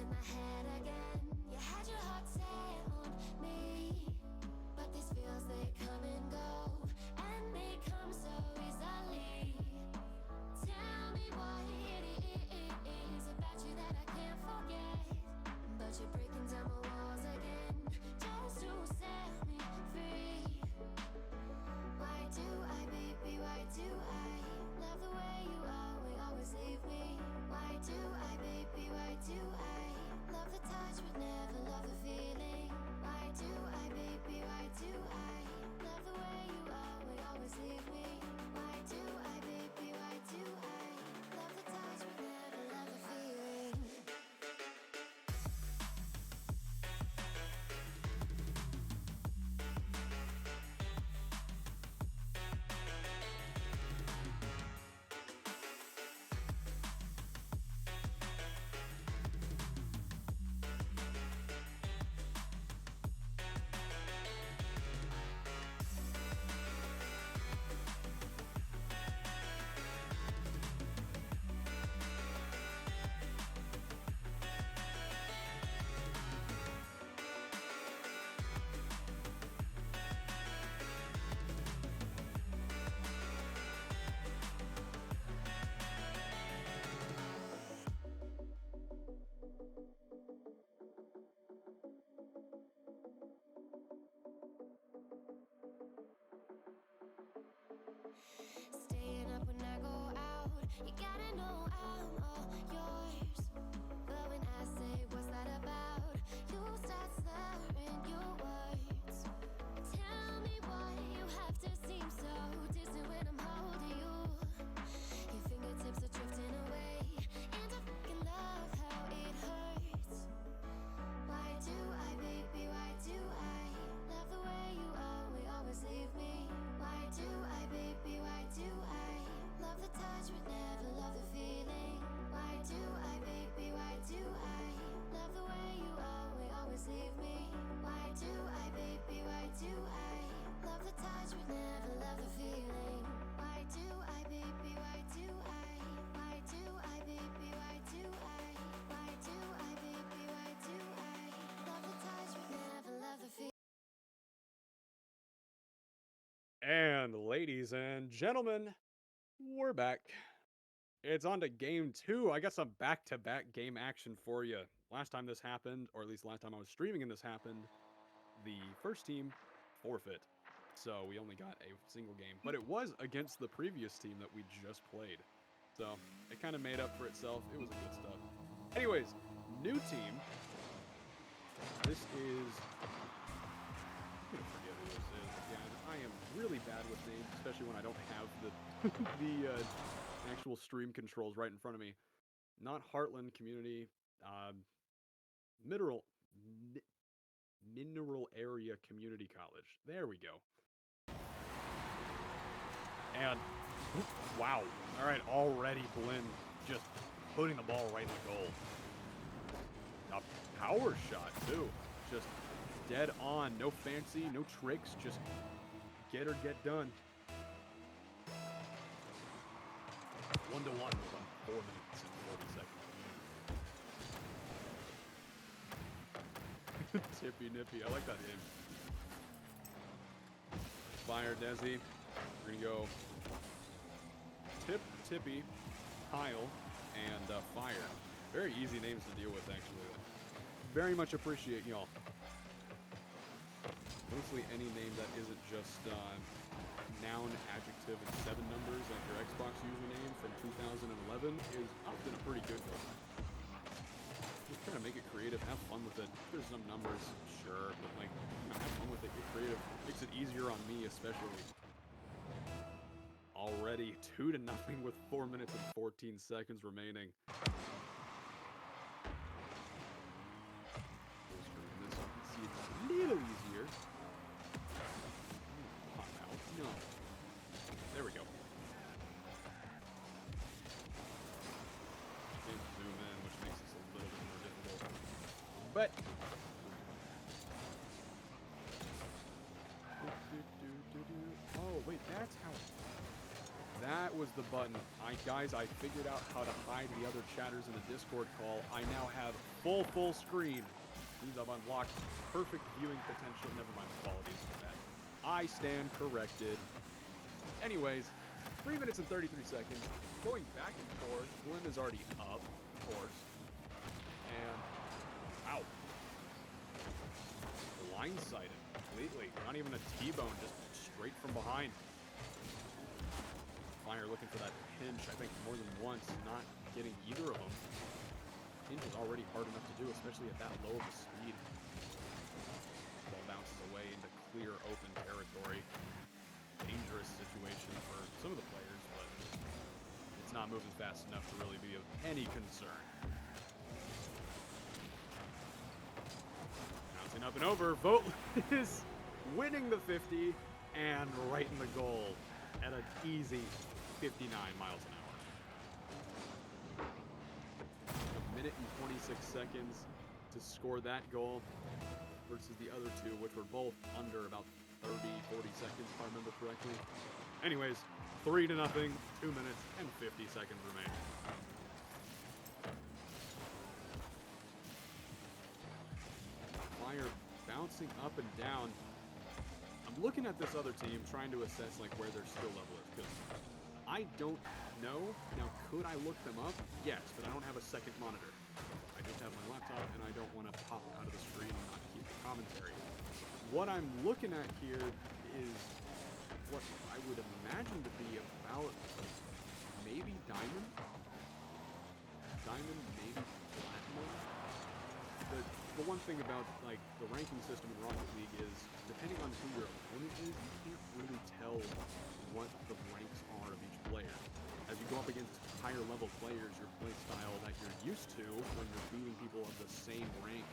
in my head again. You had your heart set on me, but these feels, they come and go, and they come so easily. Tell me what it is about you that I can't forget, but you're breaking down my walls again, just to set me free. Why do I, baby, why do I love the way you always leave me? Why do I, baby, why do I love the touch but never love the feeling? Why do I, baby, why do I love the way you always leave me? Why do I, baby, why do I love the touch but never love the feeling? Staying up when I go out, you gotta know I'm all yours. But when I say what's that about, you start slurring your words. Tell me why you have to seem so distant when I'm holding you. Your fingertips are drifting away, and I fucking love how it hurts. Why do I, baby, why do I love the way you always leave me? Why do I, baby, why do I love the touch but never love the feeling? Why do I, baby, why do I love the way you always leave me? Why do I, baby, why do I love the touch but never love the feeling? Why do I, baby, why do I? Why do I, baby, why do I? Why do I, baby, why do I love the touch but never love the feeling? And ladies and gentlemen, we're back. It's on to game 2. I got some back-to-back game action for you. Last time this happened, or at least last time I was streaming and this happened, the first team forfeit. So we only got a single game. But it was against the previous team that we just played. So it kind of made up for itself. It was a good stuff. Anyways, new team. This is... I'm gonna forget who this is again. I am really bad with names, especially when I don't have the the actual stream controls right in front of me. Not Heartland Community, Mineral Area Community College. There we go. And wow! All right, already Blinn just putting the ball right in the goal. A power shot too, just dead on. No fancy, no tricks, just get or get done. 1-1 with 4 minutes and 40 seconds. Tippy nippy, I like that name. Fire Desi. We're gonna go Tip, Tippy, Kyle, and Fire. Very easy names to deal with, actually. Very much appreciate y'all. Mostly any name that isn't just noun, adjective, and 7 numbers like your Xbox username from 2011 is often a pretty good one. Just trying to make it creative, have fun with it. If there's some numbers, sure, but like, have fun with it, get creative. Makes it easier on me, especially. Already 2-0 with 4 minutes and 14 seconds remaining. Full screen this so you can see it a little easier. Pop out. No. There we go. Can't zoom in, which makes this a little bit more difficult. But oh wait, that's how. That was the button. Guys, I figured out how to hide the other chatters in the Discord call. I now have full screen. Means I've unlocked perfect viewing potential. Never mind, the quality is so bad. I stand corrected. Anyways, 3 minutes and 33 seconds. Going back and forth. Blinn is already up, of course. And, ow. Blindsided completely. Not even a T-bone, just straight from behind. Fire looking for that pinch, I think more than once, not getting either of them. Pinch is already hard enough to do, especially at that low of a speed. Ball bounces away into clear open territory. Dangerous situation for some of the players, but it's not moving fast enough to really be of any concern. Bouncing up and over, Vote is winning the 50 and right in the goal at an easy 59 miles an hour. A minute and 26 seconds to score that goal versus the other two, which were both under about 30, 40 seconds, if I remember correctly. Anyways, 3-0, 2 minutes and 50 seconds remain. Fire bouncing up and down. I'm looking at this other team, trying to assess like where their skill level is, because I don't know. Now, could I look them up? Yes, but I don't have a second monitor. I just have my laptop, and I don't want to pop out of the screen and not keep the commentary. What I'm looking at here is what I would imagine to be about maybe diamond, maybe platinum. The one thing about like the ranking system in Rocket League is, depending on who your opponent is, you can't really tell what the ranks are of each player. As you go up against higher level players, your play style that you're used to when you're beating people of the same rank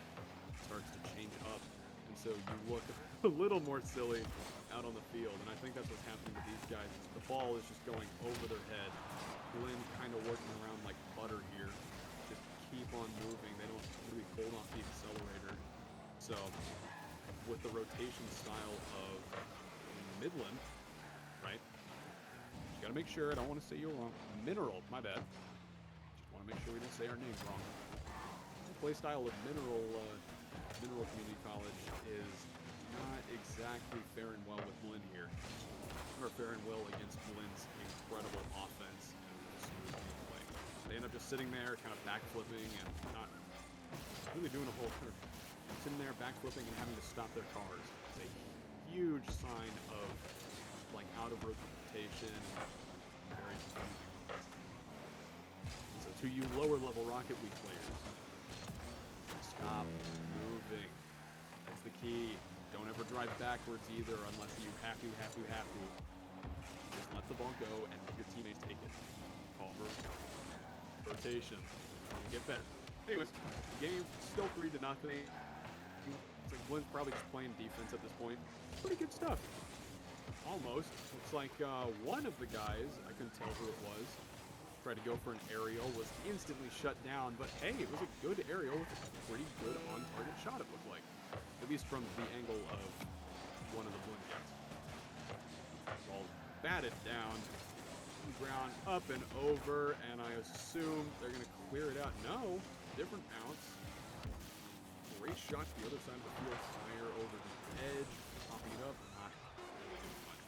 starts to change up. And so you look a little more silly out on the field. And I think that's what's happening with these guys. The ball is just going over their head. Blinn kind of working around like butter here. Just keep on moving. They don't really hold off the accelerator. So with the rotation style of Midland, right? You gotta make sure, I don't want to say you're wrong. Mineral, my bad. Just want to make sure we didn't say our names wrong. The play style of Mineral Community College is not exactly faring well with Blinn here. Or faring well against Blinn's incredible offense and smooth gameplay. They end up just sitting there, kind of backflipping and not really doing a whole lot. Sitting there backflipping and having to stop their cars. It's a huge sign of like out of rotation, very confusing. So to you lower level Rocket League players, stop moving. That's the key. Don't ever drive backwards either unless you have to. Just let the ball go and let your teammates take it. Call for rotation. Get better. Anyways, game still 3-0. It's like Blinn's probably just playing defense at this point. Pretty good stuff. Almost. Looks like one of the guys, I couldn't tell who it was, tried to go for an aerial, was instantly shut down, but hey, it was a good aerial with a pretty good on-target shot, it looked like. At least from the angle of one of the Blinn guys. Ball batted down, ground up and over, and I assume they're going to clear it out. No, different bounce. Great shot to the other side of the field, fire over the edge, popping it up, not really doing much.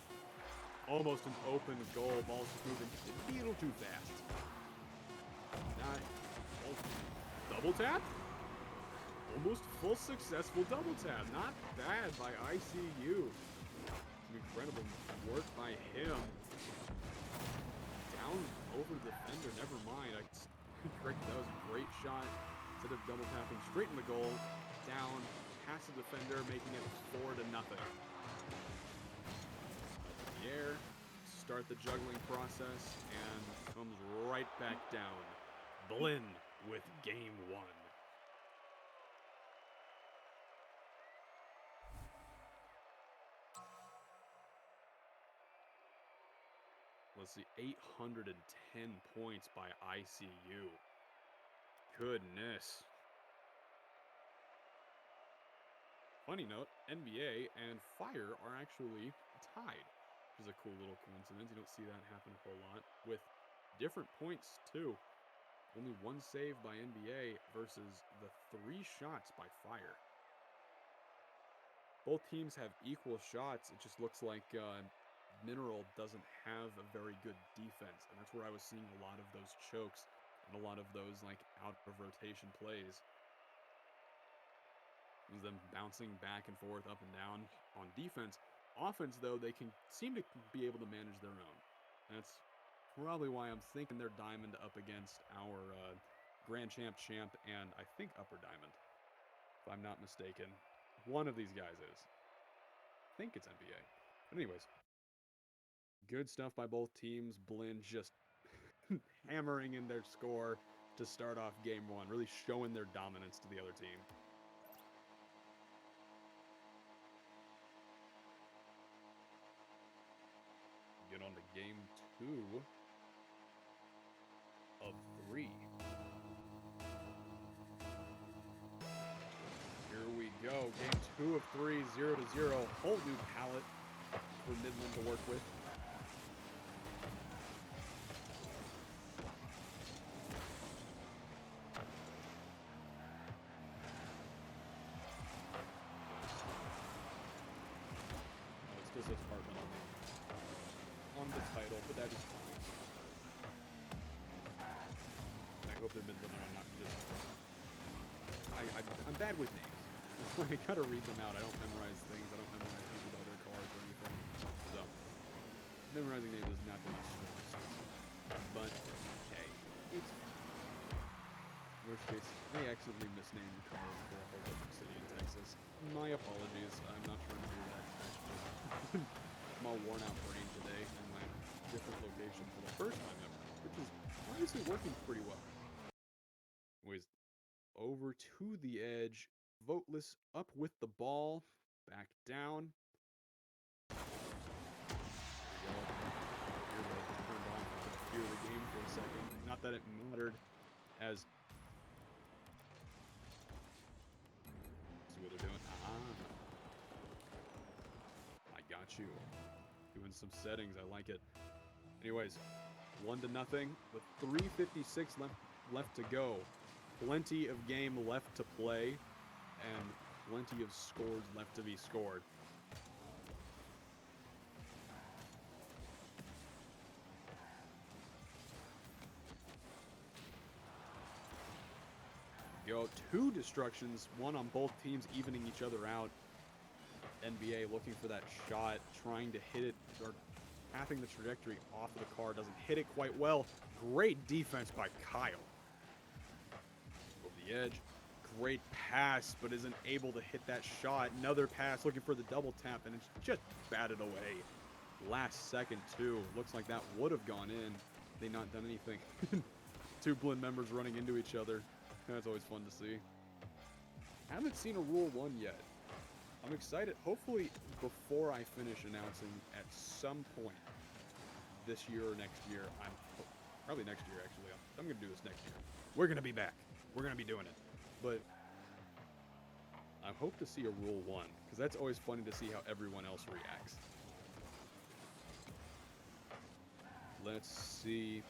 Almost an open goal, ball's moving a little too fast. Not, double tap? Almost full successful double tap. Not bad by ICU. Some incredible work by him. Down over the defender, never mind. That was a great shot. Instead of double tapping straight in the goal, down, past the defender, making it 4-0. Up in the air, start the juggling process, and comes right back down. Blinn with game 1. Let's see, 810 points by ICU. Goodness. Funny note, NBA and Fire are actually tied. which is a cool little coincidence. You don't see that happen a whole lot. With different points, too. Only one save by NBA versus the 3 shots by Fire. Both teams have equal shots. It just looks like Mineral doesn't have a very good defense, and that's where I was seeing a lot of those chokes and a lot of those like out of rotation plays. It was them bouncing back and forth, up and down on defense. Offense, though, they can seem to be able to manage their own. That's probably why I'm thinking they're Diamond up against our Grand Champ and I think Upper Diamond, if I'm not mistaken. One of these guys is. I think it's NBA. But anyways, good stuff by both teams. Blinn just hammering in their score to start off game 1, really showing their dominance to the other team. Get on to game 2 of 3. Here we go. Game 2 of 3, 0-0. Whole new palette for Midland to work with. Oh, it still says Heartland on the title, but that is fine. I hope they're Midland and I'm not just... I'm bad with names. I gotta read them out. I don't memorize things. I don't memorize people's other cards or anything. So, memorizing names is not the most strong. But, hey, it's fine. Worst case, I accidentally misnamed the card for a whole different city in Texas. My apologies. I'm not trying to do that. I'm all worn out brain today in my different location for the first time ever, which is honestly working pretty well. Anyways, over to the edge. Voteless up with the ball. Back down. Turned on to hear the game for a second. Not that it mattered as... See what they're doing. I got you. Doing some settings. I like it. Anyways, 1-0 with 3:56 left to go. Plenty of game left to play. And plenty of scores left to be scored. Go 2 destructions, 1 on both teams, evening each other out. NBA looking for that shot, trying to hit it, or pathing the trajectory off of the car, doesn't hit it quite well. Great defense by Kyle. Over the edge. Great pass, but isn't able to hit that shot. Another pass, looking for the double tap, and it's just batted away. Last second, too. Looks like that would have gone in. They not done anything. 2 Blinn members running into each other. That's always fun to see. Haven't seen a Rule 1 yet. I'm excited. Hopefully, before I finish announcing at some point this year or next year, probably next year, actually. I'm going to do this next year. We're going to be back. We're going to be doing it. But I hope to see a Rule 1, because that's always funny to see how everyone else reacts. Let's see.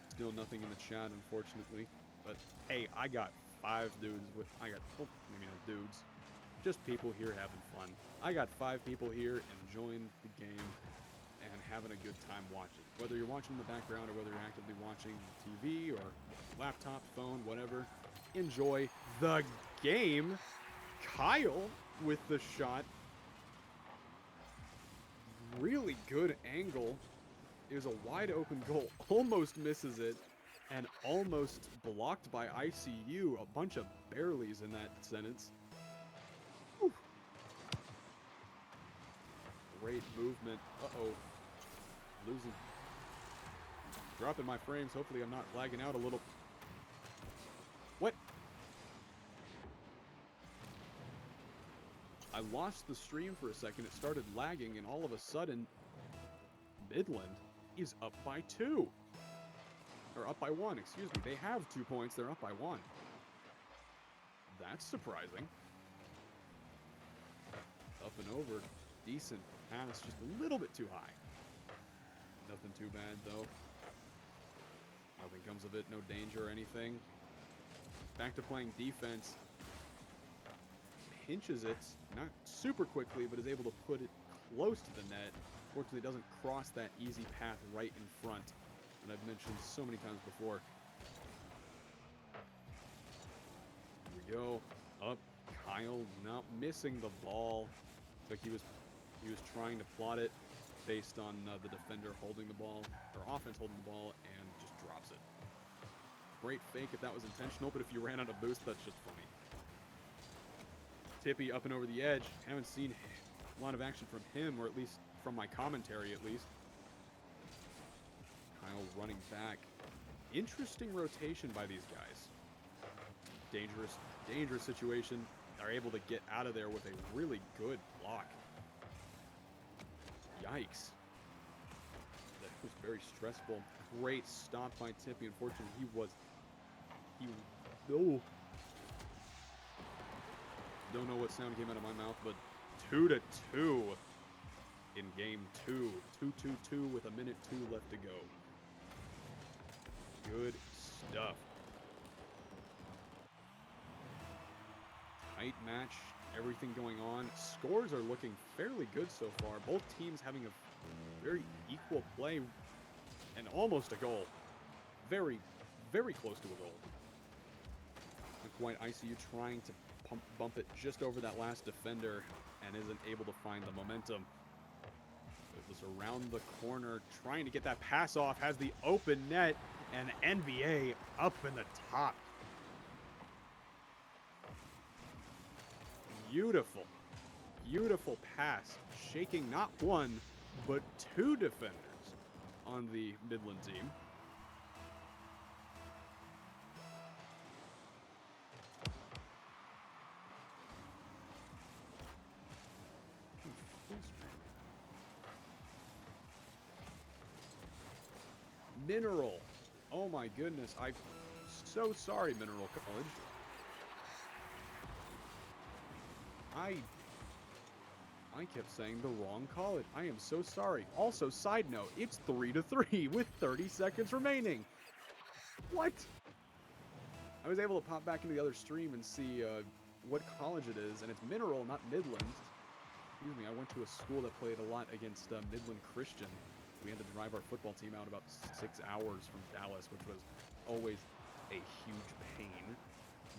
Still nothing in the chat, unfortunately. But hey, I got 5 dudes with... maybe not dudes. Just people here having fun. I got 5 people here enjoying the game and having a good time watching. Whether you're watching in the background or whether you're actively watching TV or laptop, phone, whatever. Enjoy the game. Kyle with the shot. Really good angle. It was a wide open goal. Almost misses it. And almost blocked by ICU. A bunch of bareleys in that sentence. Whew. Great movement. Uh-oh. Losing. Dropping my frames. Hopefully I'm not lagging out a little. What? I lost the stream for a second. It started lagging, and all of a sudden, Midland is up by 2. Or up by 1, excuse me. They have 2 points. They're up by 1. That's surprising. Up and over. Decent pass. Just a little bit too high. Nothing too bad, though. Nothing comes of it, no danger or anything. Back to playing defense. Pinches it, not super quickly, but is able to put it close to the net. Fortunately, doesn't cross that easy path right in front that I've mentioned so many times before. Here we go. Up. Kyle not missing the ball. It's like he was trying to plot it based on the defender holding the ball, or offense holding the ball, and just drops it. Great fake if that was intentional, but if you ran out of boost, that's just funny. Tippy up and over the edge. Haven't seen a lot of action from him, or at least from my commentary at least. Kyle running back. Interesting rotation by these guys. Dangerous situation. Are able to get out of there with a really good block. Yikes. That was very stressful. Great stop by Tippy. Unfortunately, don't know what sound came out of my mouth, but 2-2 in game 2. 2-2-2 with 1:02 left to go. Good stuff. Tight match, everything going on. Scores are looking fairly good so far. Both teams having a very equal play and almost a goal. Very, very close to a goal. White ICU trying to bump it just over that last defender and isn't able to find the momentum. It was around the corner trying to get that pass off, has the open net, and NBA up in the top. Beautiful, beautiful pass, shaking not one, but two defenders on the Midland team. Mineral. Oh my goodness. I'm so sorry, Mineral College. I kept saying the wrong college. I am so sorry. Also, side note, it's 3-3 with 30 seconds remaining. What? I was able to pop back into the other stream and see what college it is, and it's Mineral, not Midland. Excuse me, I went to a school that played a lot against Midland Christian. We had to drive our football team out about 6 hours from Dallas, which was always a huge pain.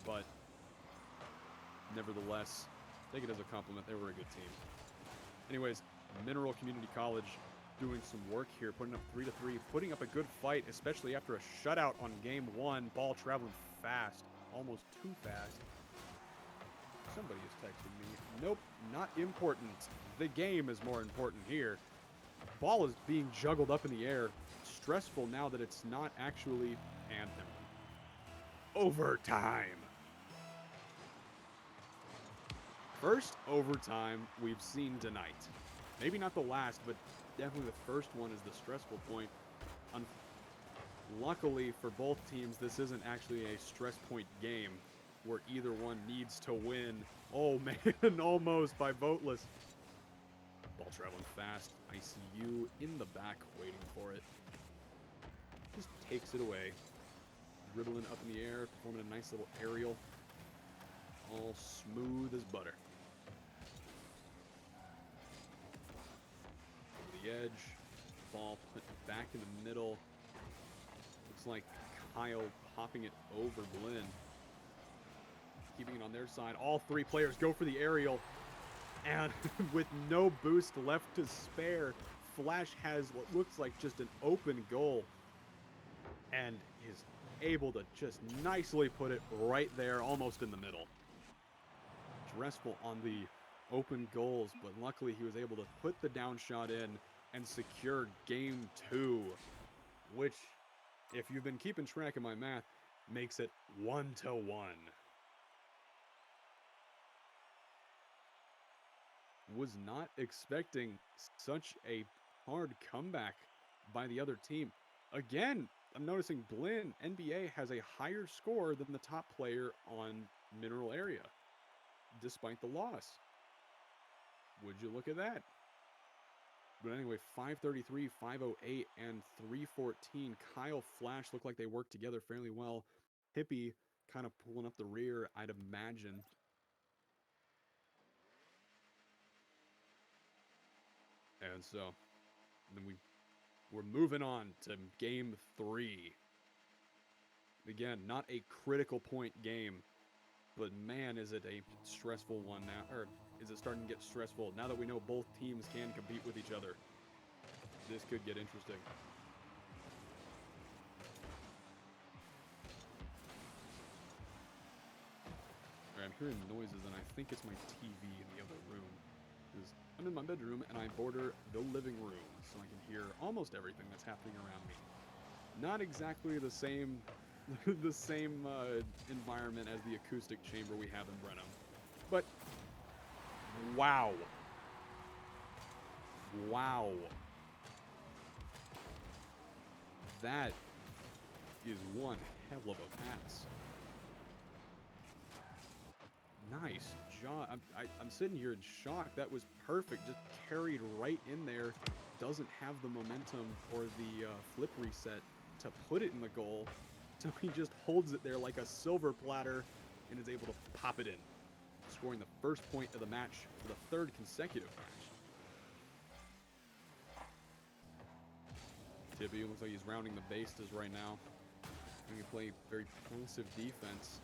But nevertheless, take it as a compliment. They were a good team. Anyways, Mineral Community College doing some work here, putting up 3-3, putting up a good fight, especially after a shutout on game 1. Ball traveling fast, almost too fast. Somebody is texting me. Nope, not important. The game is more important here. Ball is being juggled up in the air. Stressful now that it's not actually Anthem. Overtime. First overtime we've seen tonight. Maybe not the last, but definitely the first one is the stressful point. Luckily for both teams, this isn't actually a stress point game where either one needs to win. Oh man, almost by Voteless. Ball traveling fast. ICU in the back waiting for it. Just takes it away. Dribbling up in the air, performing a nice little aerial. All smooth as butter. Over the edge. Ball put back in the middle. Looks like Kyle popping it over Blinn. Keeping it on their side. All three players go for the aerial. And with no boost left to spare, Flash has what looks like just an open goal. And is able to just nicely put it right there, almost in the middle. Stressful on the open goals, but luckily he was able to put the down shot in and secure game 2, which, if you've been keeping track of my math, makes it 1-1. Was not expecting such a hard comeback by the other team. Again, I'm noticing Blinn, NBA, has a higher score than the top player on Mineral area, despite the loss. Would you look at that? But anyway, 533, 508, and 314. Kyle Flash looked like they worked together fairly well. Hippie kind of pulling up the rear, I'd imagine. And so, then we're moving on to game 3. Again, not a critical point game, but man, is it a stressful one now, or is it starting to get stressful now that we know both teams can compete with each other? This could get interesting. Alright, I'm hearing noises, and I think it's my TV in the other room. Because I'm in my bedroom, and I border the living room, so I can hear almost everything that's happening around me. Not exactly the same the same environment as the acoustic chamber we have in Brenham. But, wow. Wow. That is one hell of a pass. Nice job. I'm sitting here in shock. That was perfect. Just carried right in there. Doesn't have the momentum or the flip reset to put it in the goal. So he just holds it there like a silver platter and is able to pop it in, scoring the first point of the match for the third consecutive match. Tippy looks like he's rounding the bases right now. And he play very passive defense,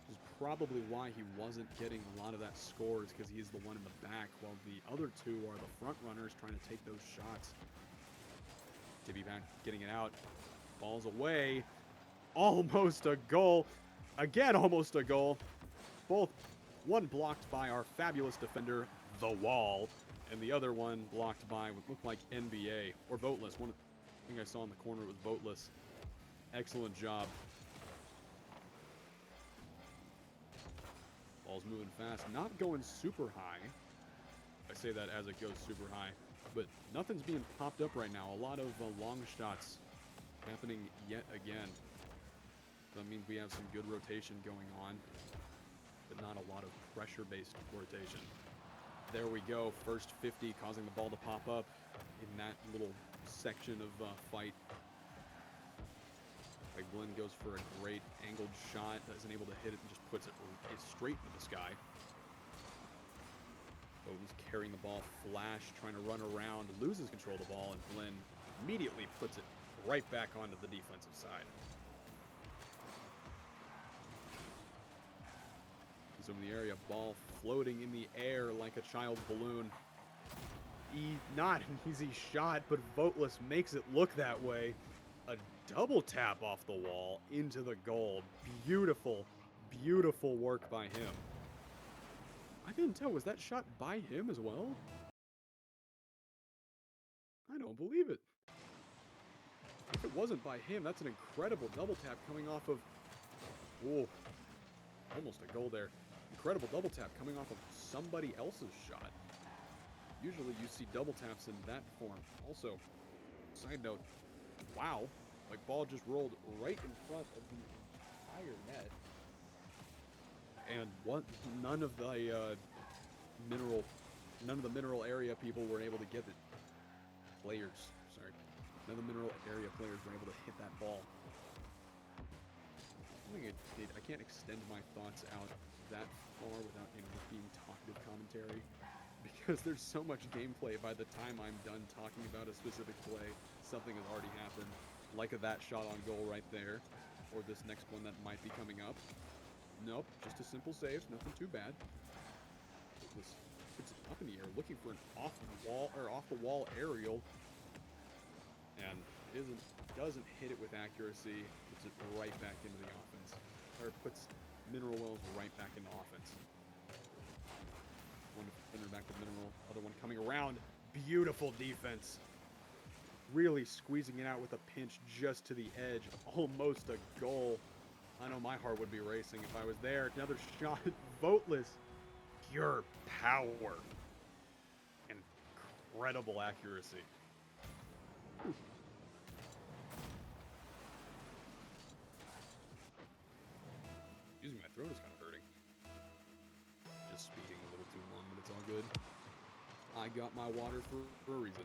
which is probably why he wasn't getting a lot of that scores, because he's the one in the back, while the other two are the front runners trying to take those shots. Tippy back getting it out. Ball's away. Almost a goal. Again, almost a goal. Both, one blocked by our fabulous defender, The Wall, and the other one blocked by what looked like NBA, or Voteless. One thing I saw in the corner was Voteless. Excellent job. Ball's moving fast, not going super high. I say that as it goes super high, but nothing's being popped up right now. A lot of long shots happening yet again. That means we have some good rotation going on, but not a lot of pressure-based rotation. There we go, first 50, causing the ball to pop up in that little section of fight. Like Blinn goes for a great angled shot, isn't able to hit it, and just puts it straight into the sky. Bowden's carrying the ball, Flash trying to run around, loses control of the ball, and Blinn immediately puts it right back onto the defensive side. Zoom in the area, ball floating in the air like a child's balloon. Not an easy shot, but Voteless makes it look that way. A double tap off the wall into the goal. Beautiful, beautiful work by him. I didn't tell, was that shot by him as well? I don't believe it. If it wasn't by him, that's an incredible double tap coming off of... Oh, almost a goal there. Incredible double tap coming off of somebody else's shot. Usually you see double taps in that form. Also, side note, wow, like ball just rolled right in front of the entire net. And what? None of the mineral area people were able to get it. None of the mineral area players were able to hit that ball. I can't extend my thoughts out that far without being talkative commentary, because there's so much gameplay. By the time I'm done talking about a specific play, something has already happened, like that shot on goal right there, or this next one that might be coming up. Nope, just a simple save, nothing too bad. This puts it up in the air, looking for an off the wall aerial, and doesn't hit it with accuracy. Puts it right back into the offense, or puts Mineral Wells right back into offense. One defender back to Mineral, other one coming around. Beautiful defense. Really squeezing it out with a pinch just to the edge. Almost a goal. I know my heart would be racing if I was there. Another shot. Voteless. Pure power. Incredible accuracy. Ooh. Excuse me, my throat is kind of hurting. Just speaking a little too long, but it's all good. I got my water for a reason.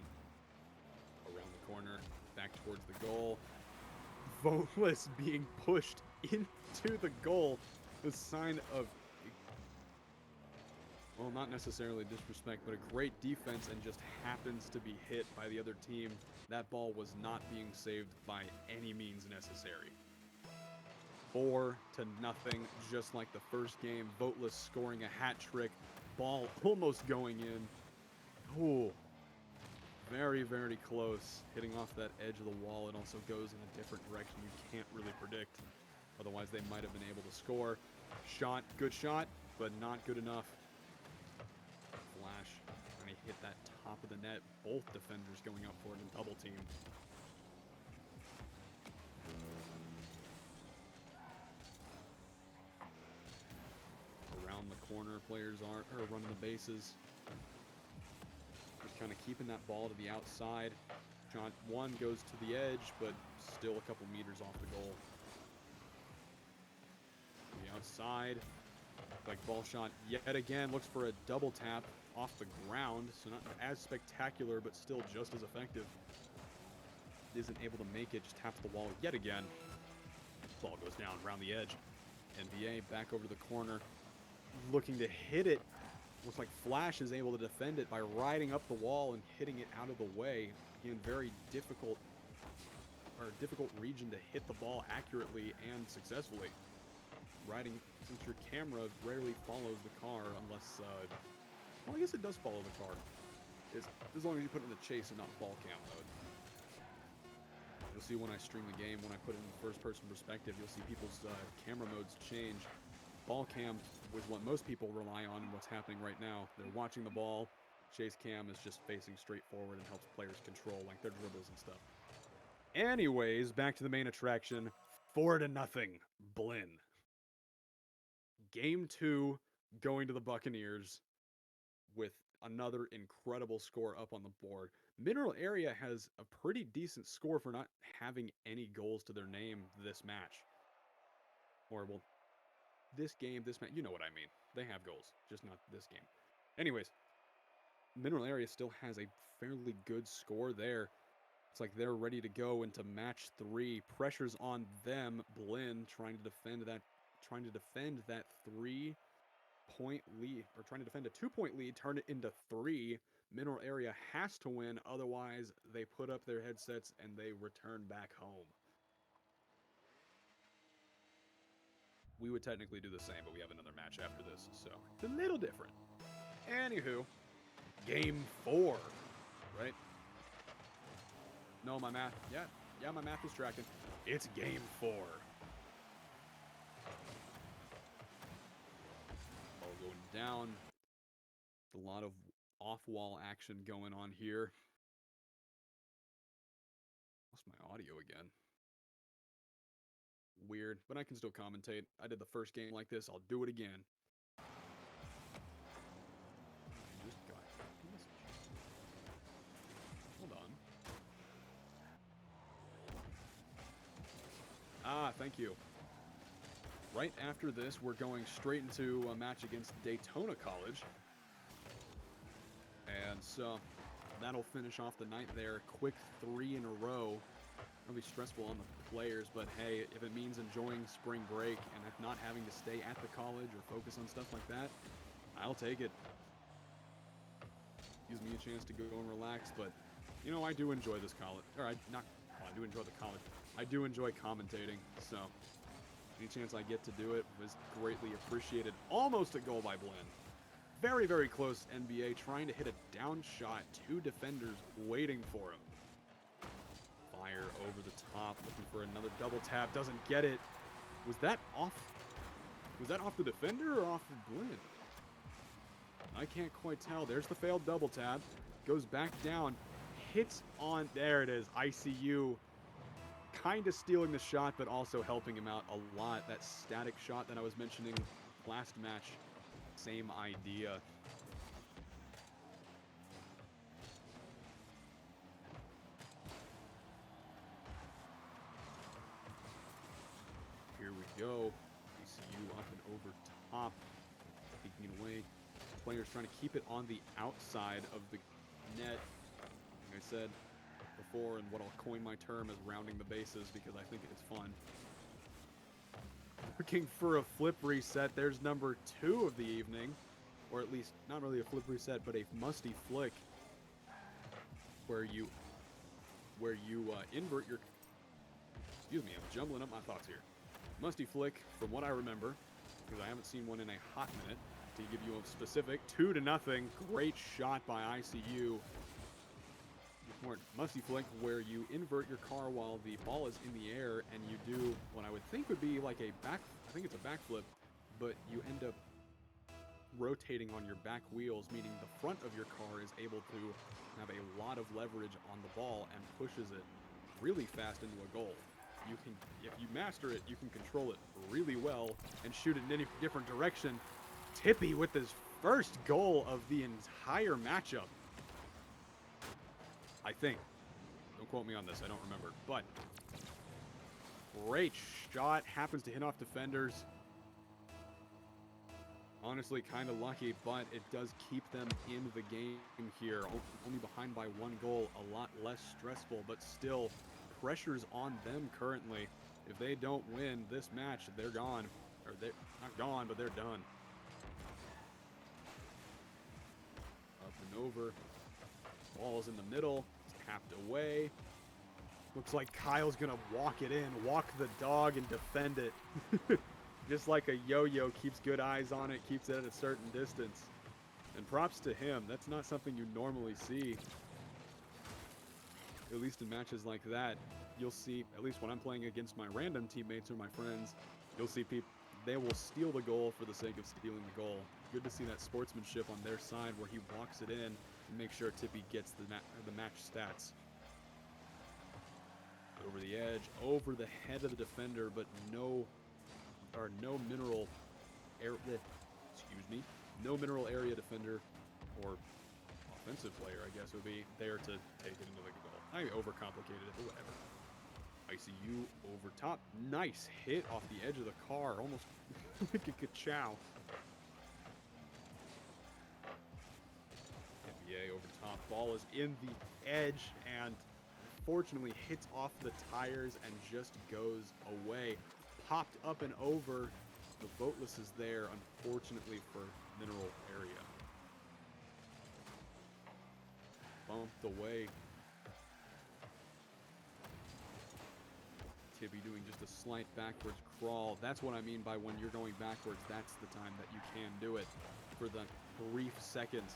Around the corner, back towards the goal. Voteless being pushed into the goal. The sign of, well, not necessarily disrespect, but a great defense, and just happens to be hit by the other team. That ball was not being saved by any means necessary. 4-0, just like the first game. Voteless scoring a hat trick. Ball almost going in. Ooh. Very, very close. Hitting off that edge of the wall. It also goes in a different direction you can't really predict. Otherwise, they might have been able to score. Shot, good shot, but not good enough. Flash, trying to hit that top of the net. Both defenders going up for it in double team. Around the corner, players are running the bases. Just kind of keeping that ball to the outside. Shot one goes to the edge, but still a couple meters off the goal. The outside, like ball shot yet again, looks for a double tap off the ground, so not as spectacular, but still just as effective. Isn't able to make it, just taps the wall yet again. Ball goes down around the edge. NBA back over to the corner, looking to hit it. Looks like Flash is able to defend it by riding up the wall and hitting it out of the way. Again, very difficult region to hit the ball accurately and successfully. Riding, since your camera rarely follows the car unless, well, I guess it does follow the car. As long as you put it in the chase and not ball cam mode. You'll see when I stream the game, when I put it in first-person perspective, you'll see people's camera modes change. Ball cam was what most people rely on and what's happening right now. They're watching the ball. Chase cam is just facing straight forward and helps players control like their dribbles and stuff. Anyways, back to the main attraction. 4-0, Blinn. Game 2 going to the Buccaneers with another incredible score up on the board. Mineral Area has a pretty decent score for not having any goals to their name this match. Or, well, this match, you know what I mean. They have goals, just not this game. Anyways, Mineral Area still has a fairly good score there. It's like they're ready to go into match 3. Pressure's on them. Blinn trying to defend that 3-point lead, or trying to defend a 2-point lead, turn it into 3. Mineral Area has to win, otherwise they put up their headsets and they return back home. We would technically do the same, but we have another match after this, so it's a little different. Anywho, game 4, right? No, my math, yeah, my math is tracking. It's game 4. Ball going down. A lot of off-wall action going on here. Lost my audio again. Weird, but I can still commentate. I did the first game like this. I'll do it again. I just got a message. Hold on. Ah, thank you. Right after this, we're going straight into a match against Daytona College. And so that'll finish off the night there. Quick 3 in a row. It'll be stressful on the players, but hey, if it means enjoying spring break and not having to stay at the college or focus on stuff like that, I'll take it. Gives me a chance to go and relax, but you know, I do enjoy this college. I do enjoy the college. I do enjoy commentating, so any chance I get to do it was greatly appreciated. Almost a goal by Blinn. Very, very close. NBA trying to hit a down shot. 2 defenders waiting for him. Fire over the top, looking for another double tap. Doesn't get it. Was that off the defender or off of Blinn? I can't quite tell. There's the failed double tap. Goes back down. Hits on, there it is, ICU. Kind of stealing the shot, but also helping him out a lot. That static shot that I was mentioning last match, same idea. Here we go. ECU up and over top. Taking it away players trying to keep it on the outside of the net. Like I said before, and what I'll coin my term as rounding the bases because I think it's fun. Looking for a flip reset. There's number 2 of the evening. Or at least, not really a flip reset, but a musty flick. Where you invert your... Excuse me, I'm jumbling up my thoughts here. Musty flick, from what I remember, because I haven't seen one in a hot minute, to give you a specific, 2-0, great shot by ICU. More musty flick where you invert your car while the ball is in the air and you do what I would think would be like a back, I think it's a backflip, but you end up rotating on your back wheels, meaning the front of your car is able to have a lot of leverage on the ball and pushes it really fast into a goal. You can, if you master it, you can control it really well and shoot it in any different direction. Tippy with his first goal of the entire matchup. I think. Don't quote me on this, I don't remember. But great shot, happens to hit off defenders. Honestly, kind of lucky, but it does keep them in the game here. Only behind by 1 goal, a lot less stressful, but still pressure's on them currently. If they don't win this match, they're gone. Or they're not gone, but they're done. Up and over. Ball's in the middle. It's tapped away. Looks like Kyle's going to walk it in, walk the dog, and defend it. Just like a yo-yo, keeps good eyes on it, keeps it at a certain distance. And props to him. That's not something you normally see. At least in matches like that, you'll see, at least when I'm playing against my random teammates or my friends, you'll see people, they will steal the goal for the sake of stealing the goal. Good to see that sportsmanship on their side where he walks it in and makes sure Tippy gets the match stats. Over the edge, over the head of the defender, but no mineral area defender or offensive player, I guess, would be there to take it into the goal. I overcomplicated it, but whatever. ICU over top. Nice hit off the edge of the car. Almost like a ka-chow. NBA over top. Ball is in the edge and unfortunately hits off the tires and just goes away. Popped up and over. The Boatless is there, unfortunately, for mineral area. Bumped away. Tippy doing just a slight backwards crawl. That's what I mean by when you're going backwards, that's the time that you can do it. For the brief seconds.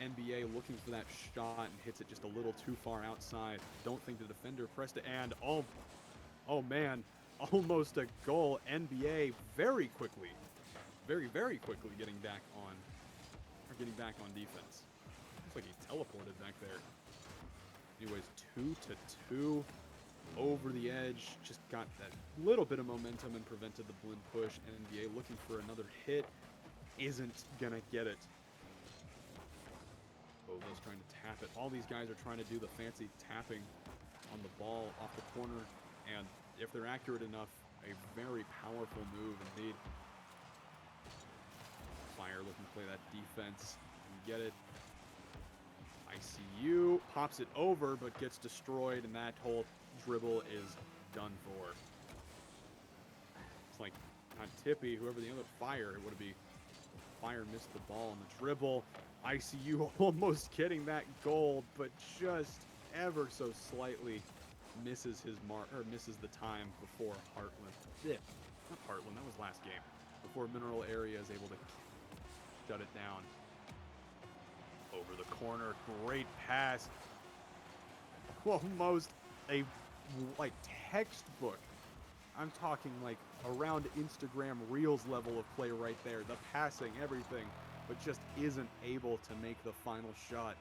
NBA looking for that shot and hits it just a little too far outside. Don't think the defender pressed it, and oh man, almost a goal. NBA very quickly, very quickly getting back on defense. Looks like he teleported back there. Anyways, 2-2 over the edge. Just got that little bit of momentum and prevented the Blinn push. NBA looking for another hit, isn't gonna get it. Bovo's trying to tap it. All these guys are trying to do the fancy tapping on the ball off the corner, and if they're accurate enough, a very powerful move indeed. Fire looking to play that defense and get it. ICU pops it over, but gets destroyed, and that whole dribble is done for. It's like not Tippy, whoever the other Fire, it would be. Fire missed the ball on the dribble. ICU almost getting that goal, but just ever so slightly misses his mark, or misses the time before Heartland. Yeah, not Heartland, that was last game. Before mineral area is able to shut it down. Over the corner, great pass. Almost a textbook. I'm talking like around Instagram Reels level of play right there. The passing, everything, but just isn't able to make the final shot.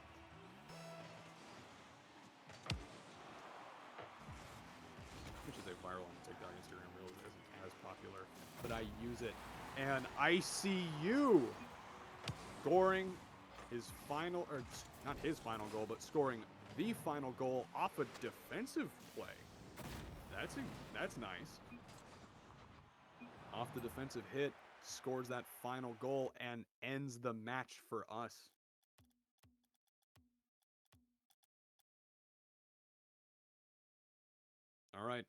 Which is a viral on TikTok, Instagram Reels. It isn't as popular, but I use it. And ICU scoring his final, or not his final goal, but scoring the final goal off a defensive play. That's nice. Off the defensive hit, scores that final goal and ends the match for us. All right.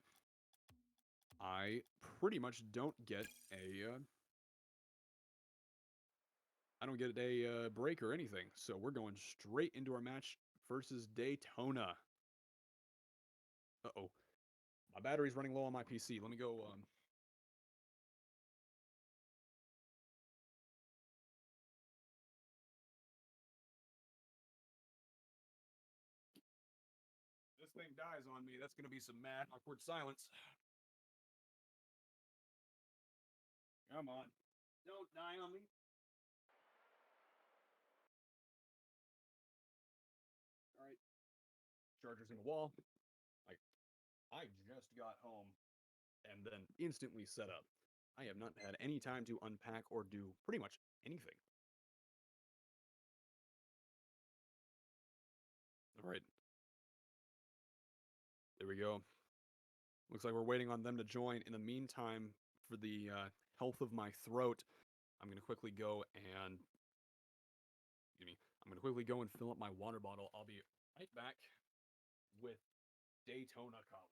I pretty much don't get a break or anything. So we're going straight into our match versus Daytona. Uh-oh. My battery's running low on my PC. Let me go this thing dies on me. That's going to be some mad awkward silence. Come on. Don't die on me. All right. Charger's in the wall. I just got home and then instantly set up. I have not had any time to unpack or do pretty much anything. All right. There we go. Looks like we're waiting on them to join. In the meantime, for the health of my throat, I'm going to quickly go and fill up my water bottle. I'll be right back with Daytona College.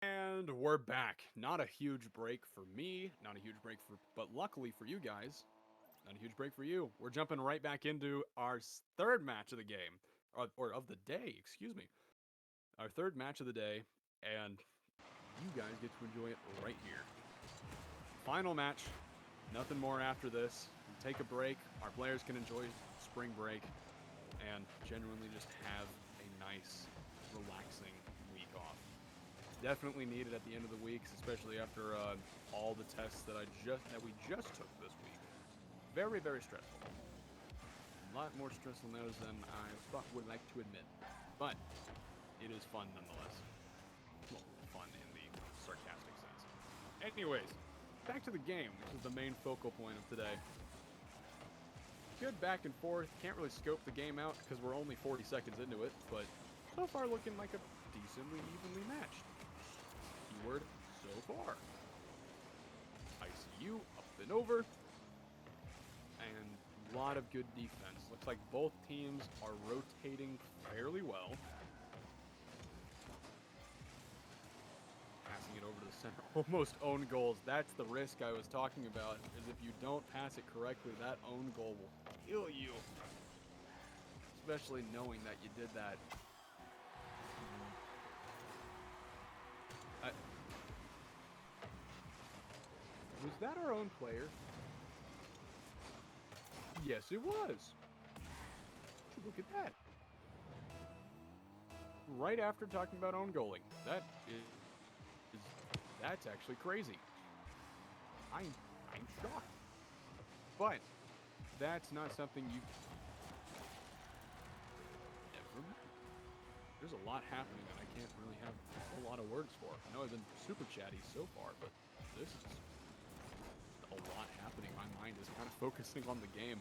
And we're back. Not a huge break for me, not a huge break but luckily for you guys, not a huge break for you. We're jumping right back into our third match of the game, or of the day, excuse me. Our third match of the day, and you guys get to enjoy it right here. Final match, nothing more after this. We take a break, our players can enjoy spring break, and genuinely just have a nice, relaxing week off. Definitely needed at the end of the weeks, especially after all the tests that we just took this week. Very, very stressful. A lot more stressful notes than I would like to admit, but it is fun nonetheless. Well, fun in the sarcastic sense. Anyways, back to the game, which is the main focal point of today. Good back and forth. Can't really scope the game out because we're only 40 seconds into it, but so far looking like a decently evenly matched. Keyword, so far. ICU, up and over. And a lot of good defense. Looks like both teams are rotating fairly well. Passing it over to the center. Almost own goals. That's the risk I was talking about, is if you don't pass it correctly, that own goal will kill you. Especially knowing that you did that. Was that our own player? Yes, it was. Look at that. Right after talking about own goaling. That's actually crazy. I'm shocked. But that's not something you ever. There's a lot happening that I can't really have a whole lot of words for. I know I've been super chatty so far, but this is a lot happening. My mind is kind of focusing on the game.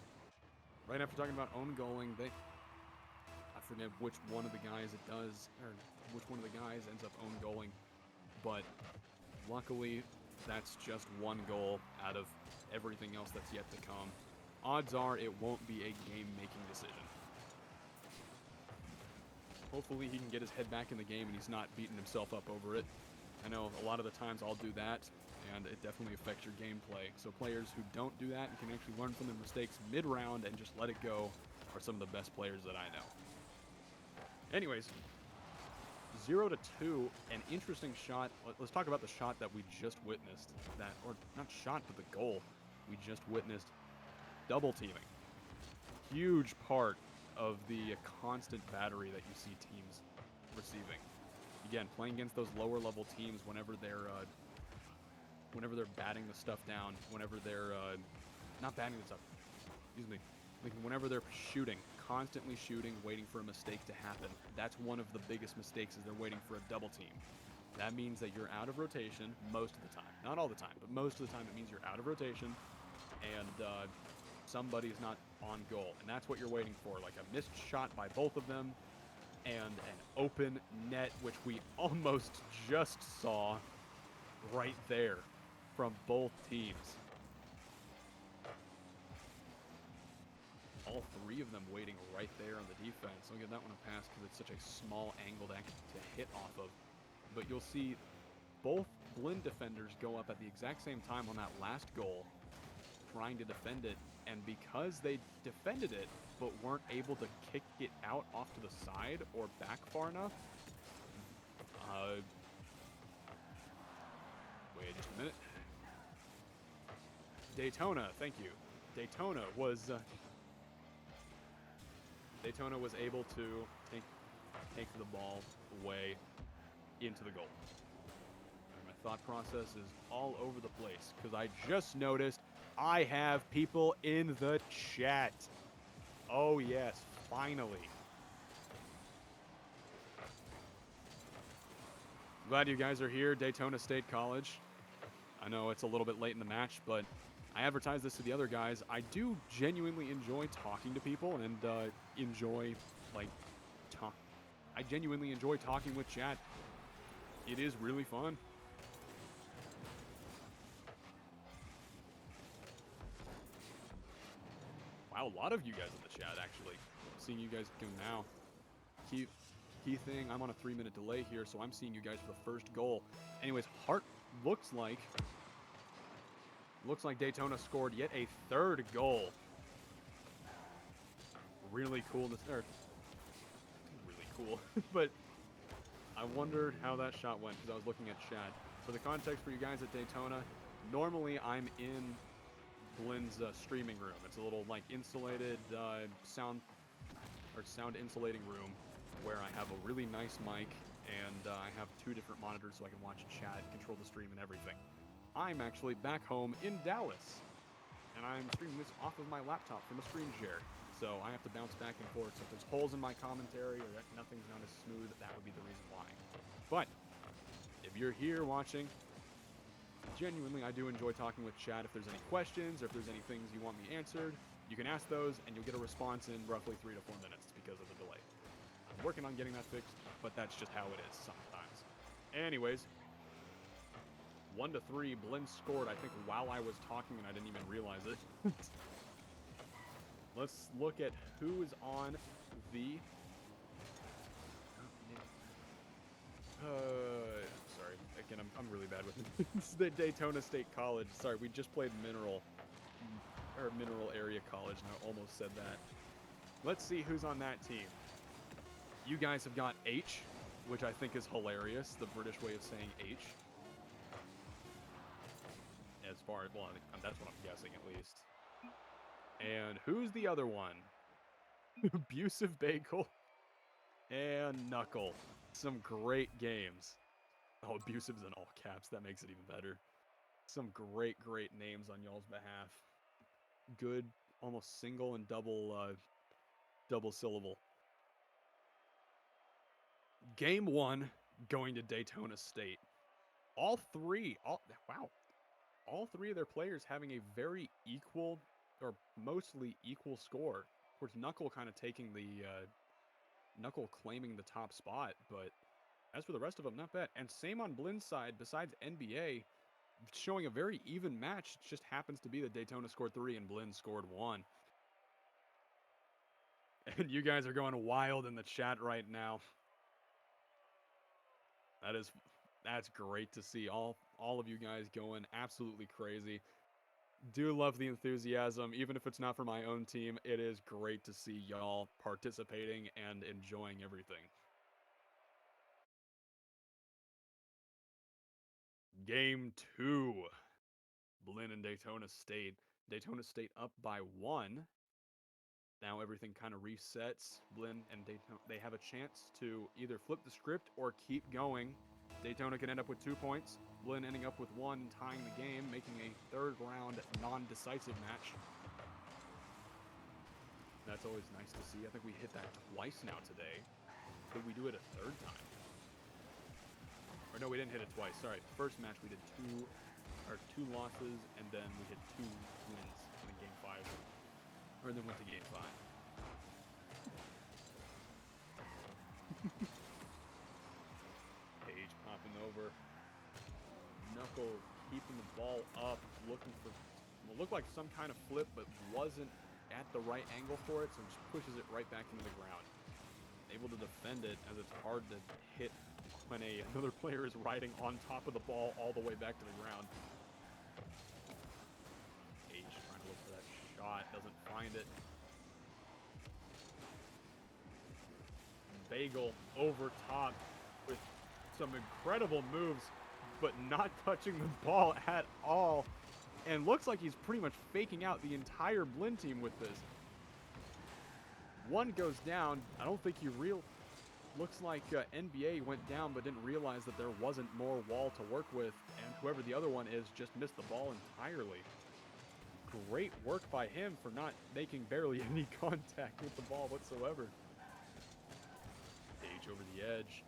Right after talking about own goaling, I forget which one of the guys it does, or which one of the guys ends up own goaling, but luckily that's just one goal out of everything else that's yet to come. Odds are it won't be a game-making decision. Hopefully he can get his head back in the game and he's not beating himself up over it. I know a lot of the times I'll do that, and it definitely affects your gameplay. So players who don't do that and can actually learn from their mistakes mid-round and just let it go are some of the best players that I know. Anyways, 0-2, an interesting shot. Let's talk about the shot that we just witnessed. Or not shot, but the goal we just witnessed. Double teaming. Huge part of the constant battery that you see teams receiving. Again, playing against those lower level teams whenever they're batting the stuff down, whenever they're not batting the stuff, excuse me, like whenever they're shooting, constantly shooting, waiting for a mistake to happen. That's one of the biggest mistakes, is they're waiting for a double team. That means that you're out of rotation most of the time. Not all the time, but most of the time it means you're out of rotation, and somebody's not on goal. And that's what you're waiting for, like a missed shot by both of them, and an open net, which we almost just saw right there from both teams. All three of them waiting right there on the defense. I'll give that one a pass because it's such a small angle to hit off of. But you'll see both Blinn defenders go up at the exact same time on that last goal, trying to defend it. And because they defended it, but weren't able to kick it out off to the side or back far enough, wait just a minute. Daytona, thank you. Daytona was able to take the ball away into the goal. My thought process is all over the place because I just noticed I have people in the chat. Oh yes, finally. Glad you guys are here, Daytona State College. I know it's a little bit late in the match, but I advertised this to the other guys. I do genuinely enjoy talking to people and I genuinely enjoy talking with chat. It is really fun. Wow, a lot of you guys in the chat, actually. Seeing you guys go now. Key thing, I'm on a 3-minute delay here, so I'm seeing you guys for the first goal. Anyways, looks like Daytona scored yet a third goal. Really cool. Really cool. But I wondered how that shot went because I was looking at chat. For the context for you guys at Daytona, normally I'm in Blinn's streaming room. It's a little like insulated or sound insulating room where I have a really nice mic and I have 2 different monitors so I can watch chat, control the stream, and everything. I'm actually back home in Dallas, and I'm streaming this off of my laptop from a screen share. So I have to bounce back and forth. So if there's holes in my commentary or that nothing's not as smooth, that would be the reason why. But if you're here watching, genuinely, I do enjoy talking with chat. If there's any questions or if there's any things you want me answered, you can ask those and you'll get a response in roughly 3 to 4 minutes because of the delay. I'm working on getting that fixed, but that's just how it is sometimes. Anyways, 1-3, Blinn scored, I think, while I was talking and I didn't even realize it. Let's look at who is on the... sorry. Again, I'm really bad with it. It's the Daytona State College. Sorry, we just played Mineral Area College, and I almost said that. Let's see who's on that team. You guys have got H, which I think is hilarious, the British way of saying H. As far as, well, that's what I'm guessing at least. And who's the other one? Abusive Bagel and Knuckle. Some great games. Oh, Abusive's in all caps. That makes it even better. Some great names on y'all's behalf. Good, almost single and double syllable. Game 1 going to Daytona State. All three of their players having a very equal, or mostly equal score. Of course, Knuckle kind of taking the, Knuckle claiming the top spot, but as for the rest of them, not bad. And same on Blinn's side, besides NBAAe, showing a very even match. It just happens to be that Daytona scored 3 and Blinn scored 1. And you guys are going wild in the chat right now. That's great to see. All of you guys going absolutely crazy. Do love the enthusiasm. Even if it's not for my own team, it is great to see y'all participating and enjoying everything. Game 2. Blinn and Daytona State. Daytona State up by 1. Now everything kind of resets. Blinn and Daytona, they have a chance to either flip the script or keep going. Daytona can end up with 2 points. Blinn ending up with 1, tying the game, making a 3rd round non-decisive match. That's always nice to see. I think we hit that twice now today. Did we do it a 3rd time? Or no, we didn't hit it twice. Sorry. First match we did 2 losses, and then we hit 2 wins in game 5. Or then went to game 5. Page popping over. Knuckle keeping the ball up, looking for what looked like some kind of flip, but wasn't at the right angle for it, so just pushes it right back into the ground. Able to defend it, as it's hard to hit when another player is riding on top of the ball all the way back to the ground. H trying to look for that shot, doesn't find it. Bagel over top with some incredible moves, but not touching the ball at all. And looks like he's pretty much faking out the entire Blinn team with this. One goes down. I don't think looks like NBAAe went down but didn't realize that there wasn't more wall to work with, and whoever the other one is just missed the ball entirely. Great work by him for not making barely any contact with the ball whatsoever. Page over the edge.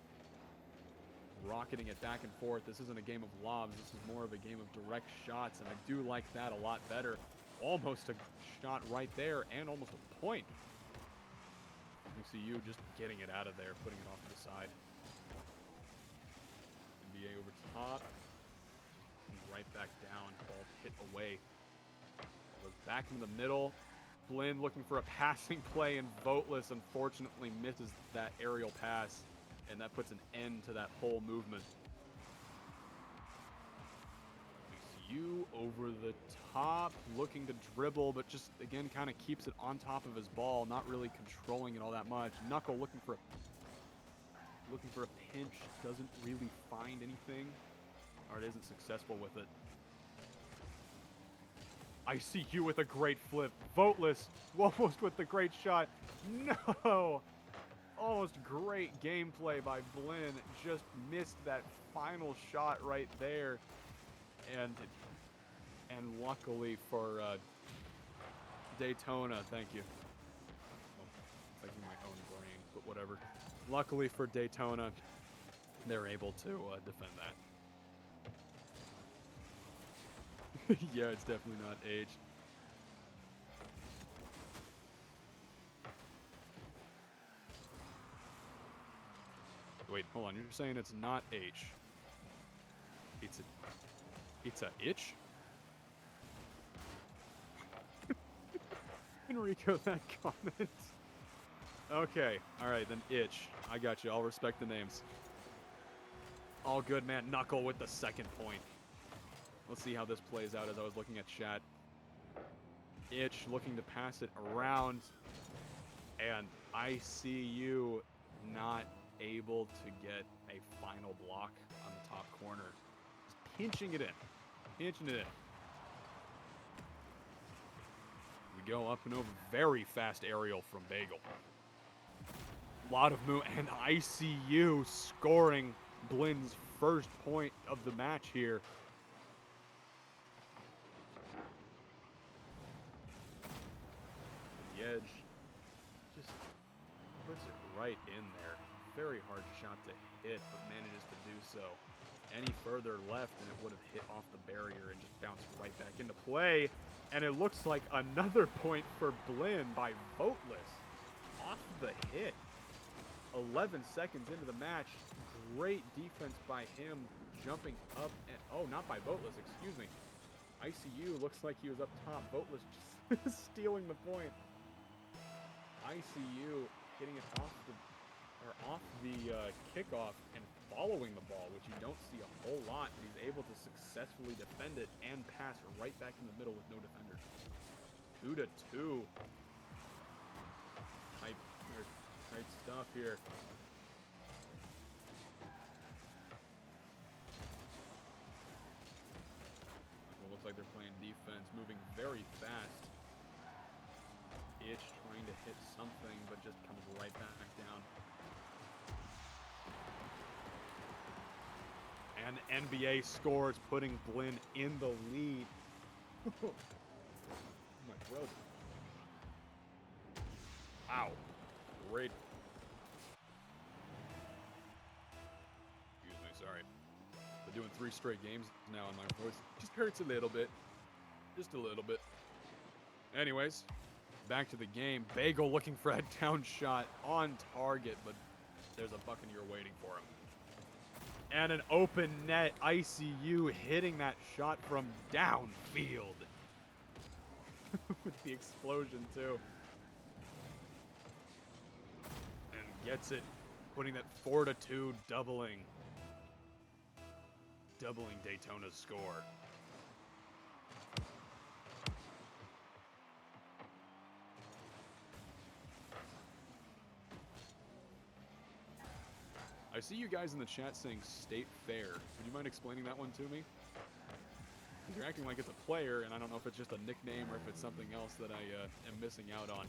Rocketing it back and forth. This isn't a game of lobs. This is more of a game of direct shots, and I do like that a lot better. Almost a shot right there, and almost a point. You see you just getting it out of there, putting it off to the side. NBAAe over top. And right back down. Ball hit away. Goes back in the middle. Blinn looking for a passing play, and Voteless unfortunately misses that aerial pass. And that puts an end to that whole movement. You over the top, looking to dribble, but just, again, kind of keeps it on top of his ball, not really controlling it all that much. Knuckle looking for a pinch, doesn't really find anything, or it isn't successful with it. I see you with a great flip. Voteless, almost with the great shot. No! Almost great gameplay by Blinn. Just missed that final shot right there. And luckily for Daytona, thank you. Well, thank you my own brain, but whatever. Luckily for Daytona, they're able to defend that. Yeah, it's definitely not aged. Wait, hold on. You're saying it's not H. It's a itch? Enrico, that comment. Okay, alright, then itch. I got you. I'll respect the names. All good, man. Knuckle with the second point. Let's see how this plays out as I was looking at chat. Itch looking to pass it around. And I see you not able to get a final block on the top corner. Just pinching it in. Pinching it in. We go up and over. Very fast aerial from Bagel. Lot of move. And ICU scoring Blinn's first point of the match here. The edge just puts it right in there. Very hard shot to hit, but manages to do so. Any further left, and it would have hit off the barrier and just bounced right back into play. And it looks like another point for Blinn by Voteless. Off the hit. 11 seconds into the match. Great defense by him, jumping up. And, oh, not by Voteless, excuse me. ICU looks like he was up top. Voteless just stealing the point. ICU getting it off the kickoff and following the ball, which you don't see a whole lot. But he's able to successfully defend it and pass right back in the middle with no defenders. 2-2. Type stuff here. Well, looks like they're playing defense, moving very fast. Itch trying to hit something, but just comes right back down. And NBA scores, putting Blinn in the lead. My throat. Wow. Great. Excuse me, sorry. Been doing 3 straight games now, and my voice just hurts a little bit. Just a little bit. Anyways, back to the game. Bagel looking for a down shot on target, but there's a Buccaneer waiting for him. And an open net. ICU hitting that shot from downfield. With the explosion, too. And gets it. Putting that 4-2, doubling Daytona's score. I see you guys in the chat saying State Fair. Would you mind explaining that one to me? Because you're acting like it's a player, and I don't know if it's just a nickname or if it's something else that I am missing out on.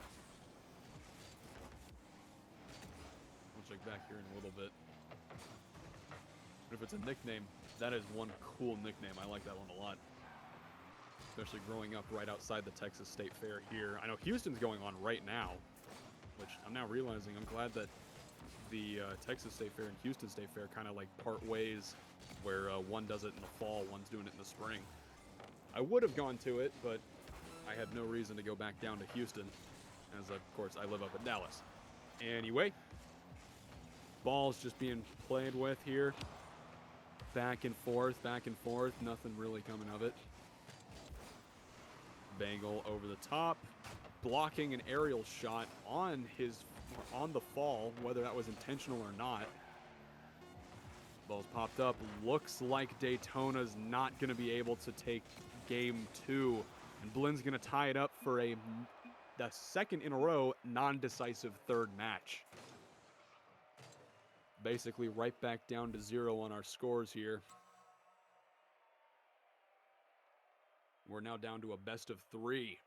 We'll check back here in a little bit. But if it's a nickname, that is one cool nickname. I like that one a lot. Especially growing up right outside the Texas State Fair here. I know Houston's going on right now, which I'm now realizing I'm glad that the Texas State Fair and Houston State Fair kind of like part ways, where one does it in the fall, one's doing it in the spring. I would have gone to it, but I had no reason to go back down to Houston, as of course I live up in Dallas. Anyway, ball's just being played with here. Back and forth, nothing really coming of it. Bagel over the top, blocking an aerial shot on the fall, whether that was intentional or not. Ball's popped up. Looks like Daytona's not going to be able to take game 2. And Blinn's going to tie it up for the second in a row non-decisive third match. Basically right back down to 0 on our scores here. We're now down to a best of 3.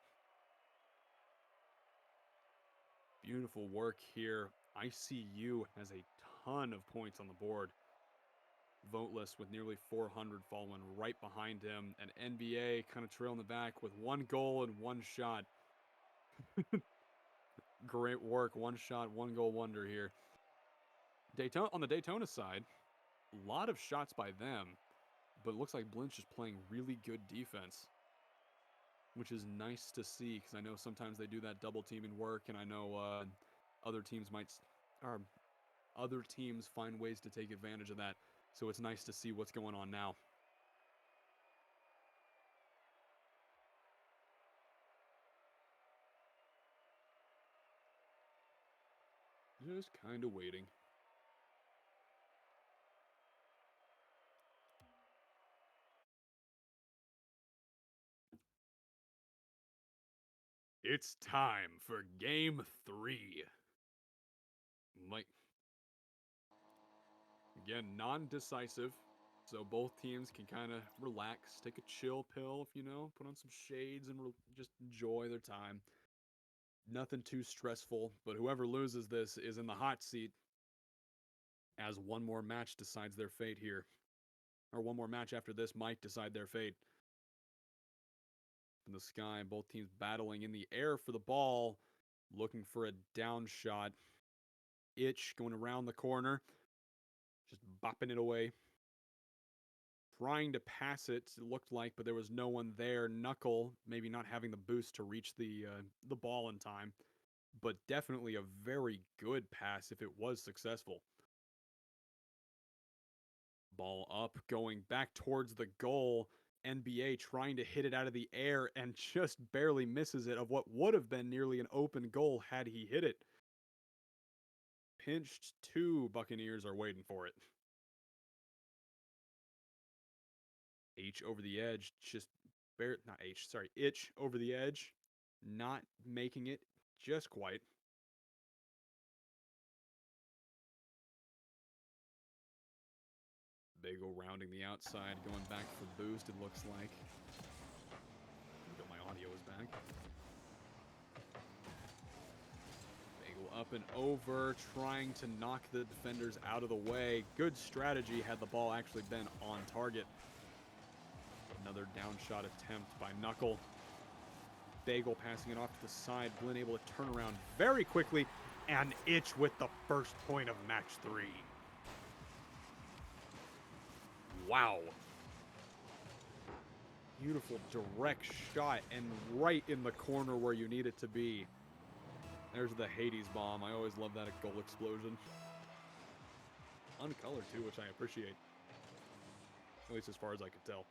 Beautiful work here. ICU has a ton of points on the board. Voteless with nearly 400 following right behind him. And NBA kind of trailing the back with 1 goal and 1 shot. Great work. 1 shot, 1 goal wonder here. Daytona, on the Daytona side, a lot of shots by them. But it looks like Blinn's just playing really good defense, which is nice to see because I know sometimes they do that double teaming work, and I know other teams other teams find ways to take advantage of that. So it's nice to see what's going on now. Just kind of waiting. It's time for Game 3. Like, again, non-decisive, so both teams can kind of relax, take a chill pill, if you know, put on some shades and just enjoy their time. Nothing too stressful, but whoever loses this is in the hot seat as one more match decides their fate here. Or one more match after this might decide their fate. In the sky, both teams battling in the air for the ball, looking for a down shot. Itch going around the corner, just bopping it away. Trying to pass it, it looked like, but there was no one there. Knuckle, maybe not having the boost to reach the ball in time, but definitely a very good pass if it was successful. Ball up, going back towards the goal. NBA trying to hit it out of the air and just barely misses it of what would have been nearly an open goal had he hit it. Pinched 2 Buccaneers are waiting for it. H over the edge, Itch over the edge, not making it just quite. Bagel rounding the outside, going back for boost, it looks like. My audio is back. Bagel up and over, trying to knock the defenders out of the way. Good strategy had the ball actually been on target. Another down shot attempt by Knuckle. Bagel passing it off to the side. Blinn able to turn around very quickly. And Itch with the first point of match 3. Wow. Beautiful direct shot and right in the corner where you need it to be. There's the Hades bomb. I always love that goal explosion. Uncolored too, which I appreciate. At least as far as I could tell.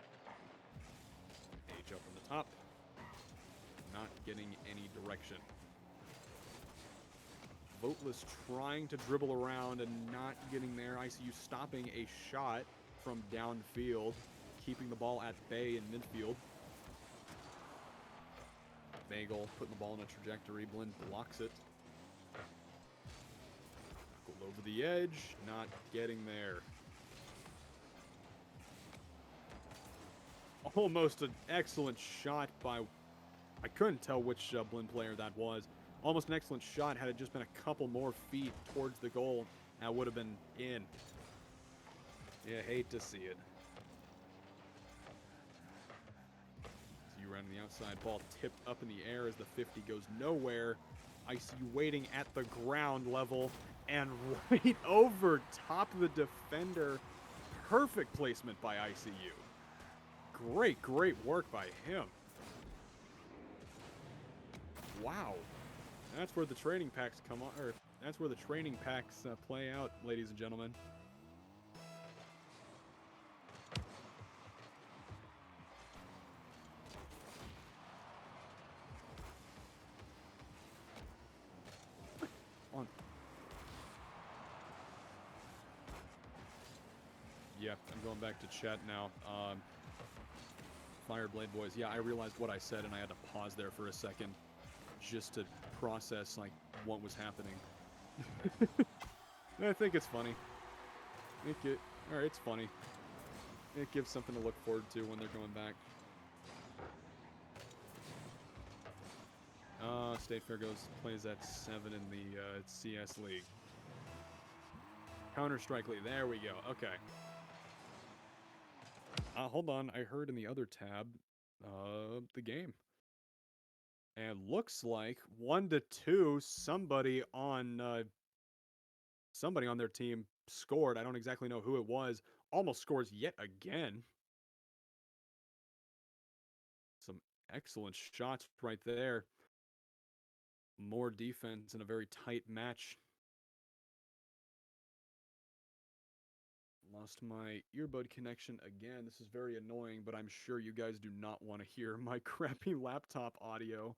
H up on the top. Not getting any direction. Voteless trying to dribble around and not getting there. ICU stopping a shot from downfield, keeping the ball at bay in midfield. Bagel putting the ball in a trajectory. Blinn blocks it. Over the edge, not getting there. Almost an excellent shot by... I couldn't tell which Blinn player that was. Almost an excellent shot had it just been a couple more feet towards the goal. That would have been in. Yeah, hate to see it. You ran the outside, ball tipped up in the air as the 50 goes nowhere. ICU waiting at the ground level and right over top of the defender. Perfect placement by ICU. Great, great work by him. Wow. That's where the training packs come on, or that's where the training packs play out, ladies and gentlemen. On. Yeah, I'm going back to chat now. Fireblade boys. Yeah, I realized what I said and I had to pause there for a second just to process like what was happening. I think it's funny. It's funny. It gives something to look forward to when they're going back. State Fair plays at 7 in the CS League. Counter-Strike League. There we go. Okay. Hold on. I heard in the other tab the game. And looks like 1-2. Somebody on their team scored. I don't exactly know who it was. Almost scores yet again. Some excellent shots right there. More defense in a very tight match. Lost my earbud connection again. This is very annoying, but I'm sure you guys do not want to hear my crappy laptop audio.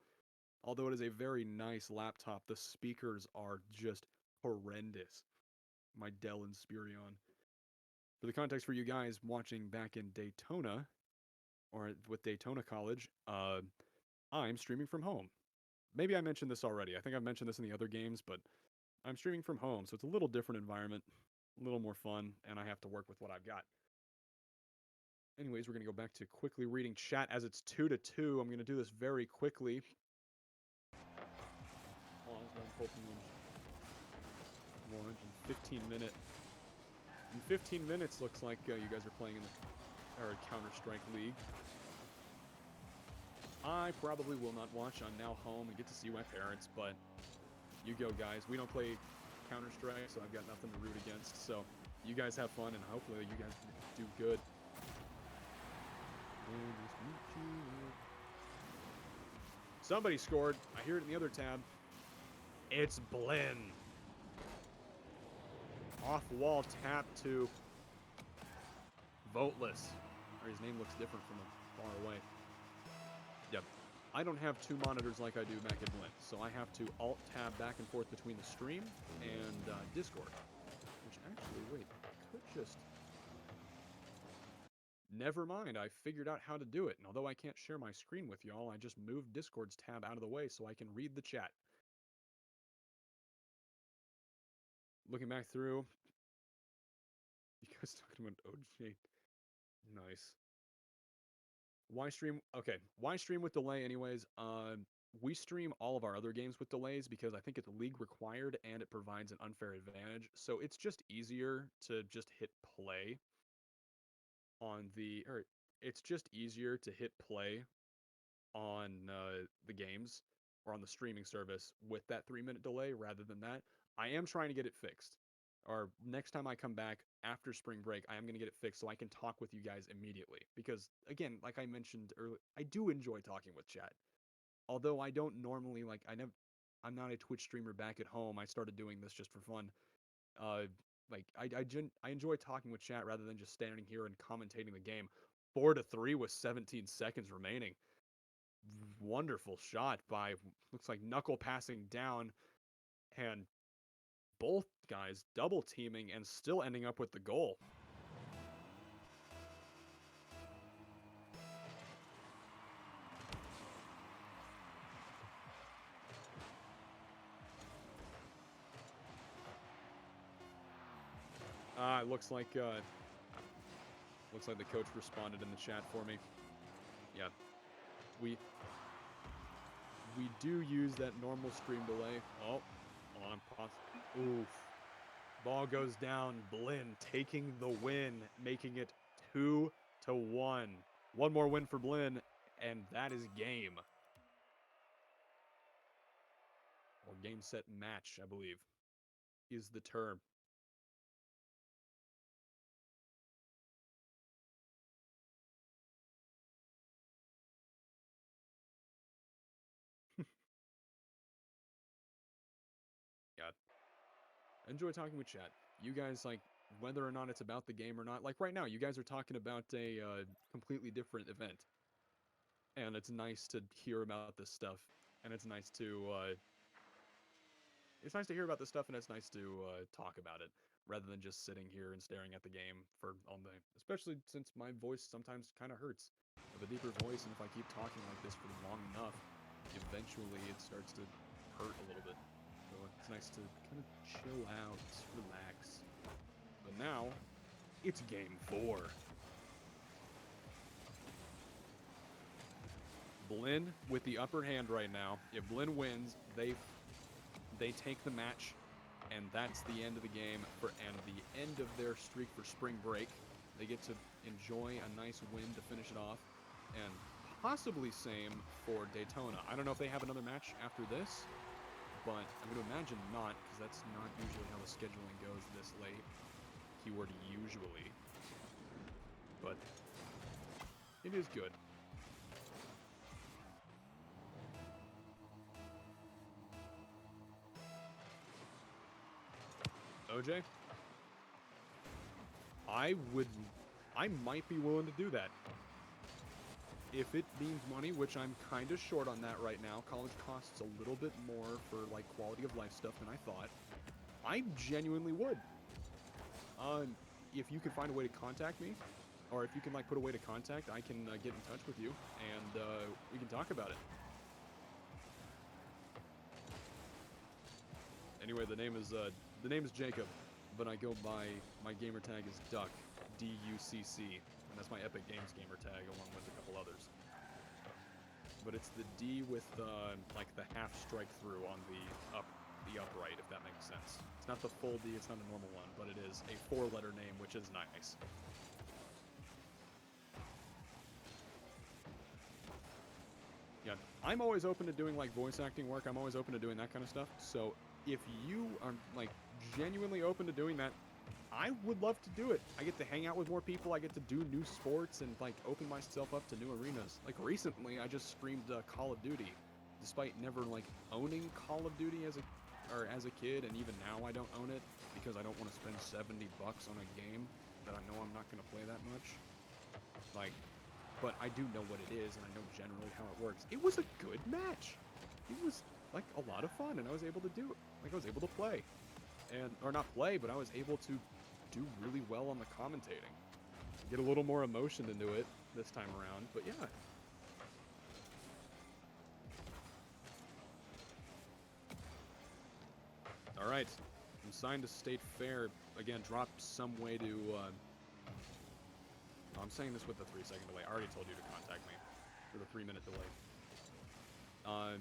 Although it is a very nice laptop, the speakers are just horrendous. My Dell Inspiron. For the context for you guys watching back in Daytona, or with Daytona College, I'm streaming from home. Maybe I mentioned this already. I think I've mentioned this in the other games, but I'm streaming from home, so it's a little different environment, a little more fun, and I have to work with what I've got. Anyways, we're going to go back to quickly reading chat as it's 2-2. I'm going to do this very quickly. More in 15 minutes. In 15 minutes, looks like you guys are playing in the Counter-Strike League. I probably will not watch. I'm now home and get to see my parents, but you go, guys. We don't play Counter-Strike, so I've got nothing to root against. So you guys have fun, and hopefully you guys do good. Somebody scored. I hear it in the other tab. It's Blinn. Off-wall tap to Voteless. Or his name looks different from far away. Yep. I don't have two monitors like I do back at Blinn, so I have to alt-tab back and forth between the stream and Discord. Which actually, wait, I could just... Never mind, I figured out how to do it. And although I can't share my screen with y'all, I just moved Discord's tab out of the way so I can read the chat. Looking back through, you guys talking about OJ? Nice. Why stream? Okay, why stream with delay anyways? We stream all of our other games with delays because I think it's league required and it provides an unfair advantage. So it's just easier to just hit play on the, or it's just easier to hit play on the games or on the streaming service with that 3-minute delay rather than that. I am trying to get it fixed. Or next time I come back after spring break, I am going to get it fixed so I can talk with you guys immediately. Because, again, like I mentioned earlier, I do enjoy talking with chat. Although I don't normally, I'm not a Twitch streamer back at home. I started doing this just for fun. I enjoy talking with chat rather than just standing here and commentating the game. 4-3 with 17 seconds remaining. Wonderful shot by, looks like knuckle passing down, and both guys double teaming and still ending up with the goal. Looks like the coach responded in the chat for me. Yeah, we do use that normal stream delay. Oh, on pause. Oof. Ball goes down. Blinn taking the win, making it 2-1. One more win for Blinn, and that is game. Or game, set, match, I believe, is the term. Yeah. I enjoy talking with chat. You guys, like, whether or not it's about the game or not, like right now, you guys are talking about a completely different event. And it's nice to hear about this stuff. And it's nice to hear about this stuff, and it's nice to talk about it rather than just sitting here and staring at the game for all day. Especially since my voice sometimes kind of hurts. I have a deeper voice, and if I keep talking like this for long enough, eventually it starts to hurt a little bit. So it's nice to kind of chill out, relax. But now, it's game 4. Blinn with the upper hand right now. If Blinn wins, they take the match, and that's the end of the game and the end of their streak for spring break. They get to enjoy a nice win to finish it off, and possibly same for Daytona. I don't know if they have another match after this, but I'm going to imagine not, because that's not usually how the scheduling goes this late. Keyword usually. But it is good. OJ? I might be willing to do that. If it means money, which I'm kind of short on that right now. College costs a little bit more for, like, quality of life stuff than I thought. I genuinely would. If you can find a way to contact me, or if you can, like, put a way to contact, I can get in touch with you, and we can talk about it. Anyway, the name is Jacob, but I go by, my gamer tag is Duck, D-U-C-C, and that's my Epic Games gamer tag, along with a couple others. But it's the D with, like, the half strike through on the upright, if that makes sense. It's not the full D, it's not a normal one, but it is a 4-letter name, which is nice. Yeah, I'm always open to doing, like, voice acting work. I'm always open to doing that kind of stuff. So if you are, like, genuinely open to doing that, I would love to do it. I get to hang out with more people. I get to do new sports and, like, open myself up to new arenas. Like, recently, I just streamed Call of Duty, despite never, like, owning Call of Duty as a kid, and even now I don't own it because I don't want to spend $70 on a game that I know I'm not going to play that much. Like, but I do know what it is, and I know generally how it works. It was a good match. It was, like, a lot of fun, and I was able to do it. Like, I was able to play. Or not play, but I was able to do really well on the commentating. Get a little more emotion into it this time around, but yeah. Alright, I'm signed to State Fair. Again, dropped some way to, I'm saying this with the 3-second delay. I already told you to contact me for the 3-minute delay.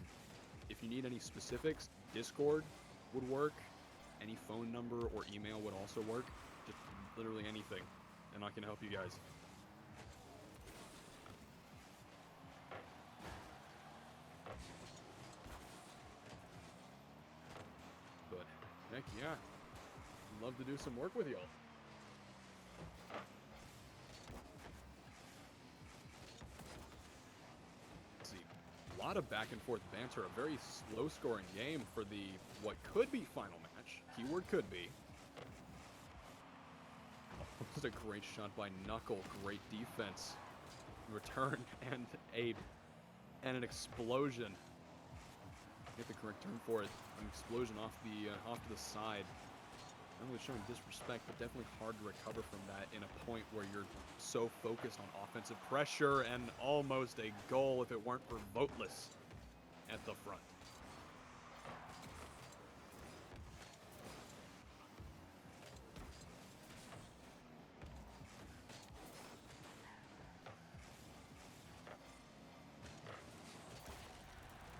If you need any specifics, Discord would work. Any phone number or email would also work. Just literally anything, and I can help you guys. But heck yeah, I'd love to do some work with y'all. Let's see, a lot of back and forth banter, a very slow scoring game for the what could be final match. Keyword could be. This is a great shot by Knuckle. Great defense. Return and an explosion. Get the correct term for it. An explosion off to the side. Not really showing disrespect, but definitely hard to recover from that in a point where you're so focused on offensive pressure, and almost a goal if it weren't for Voteless at the front.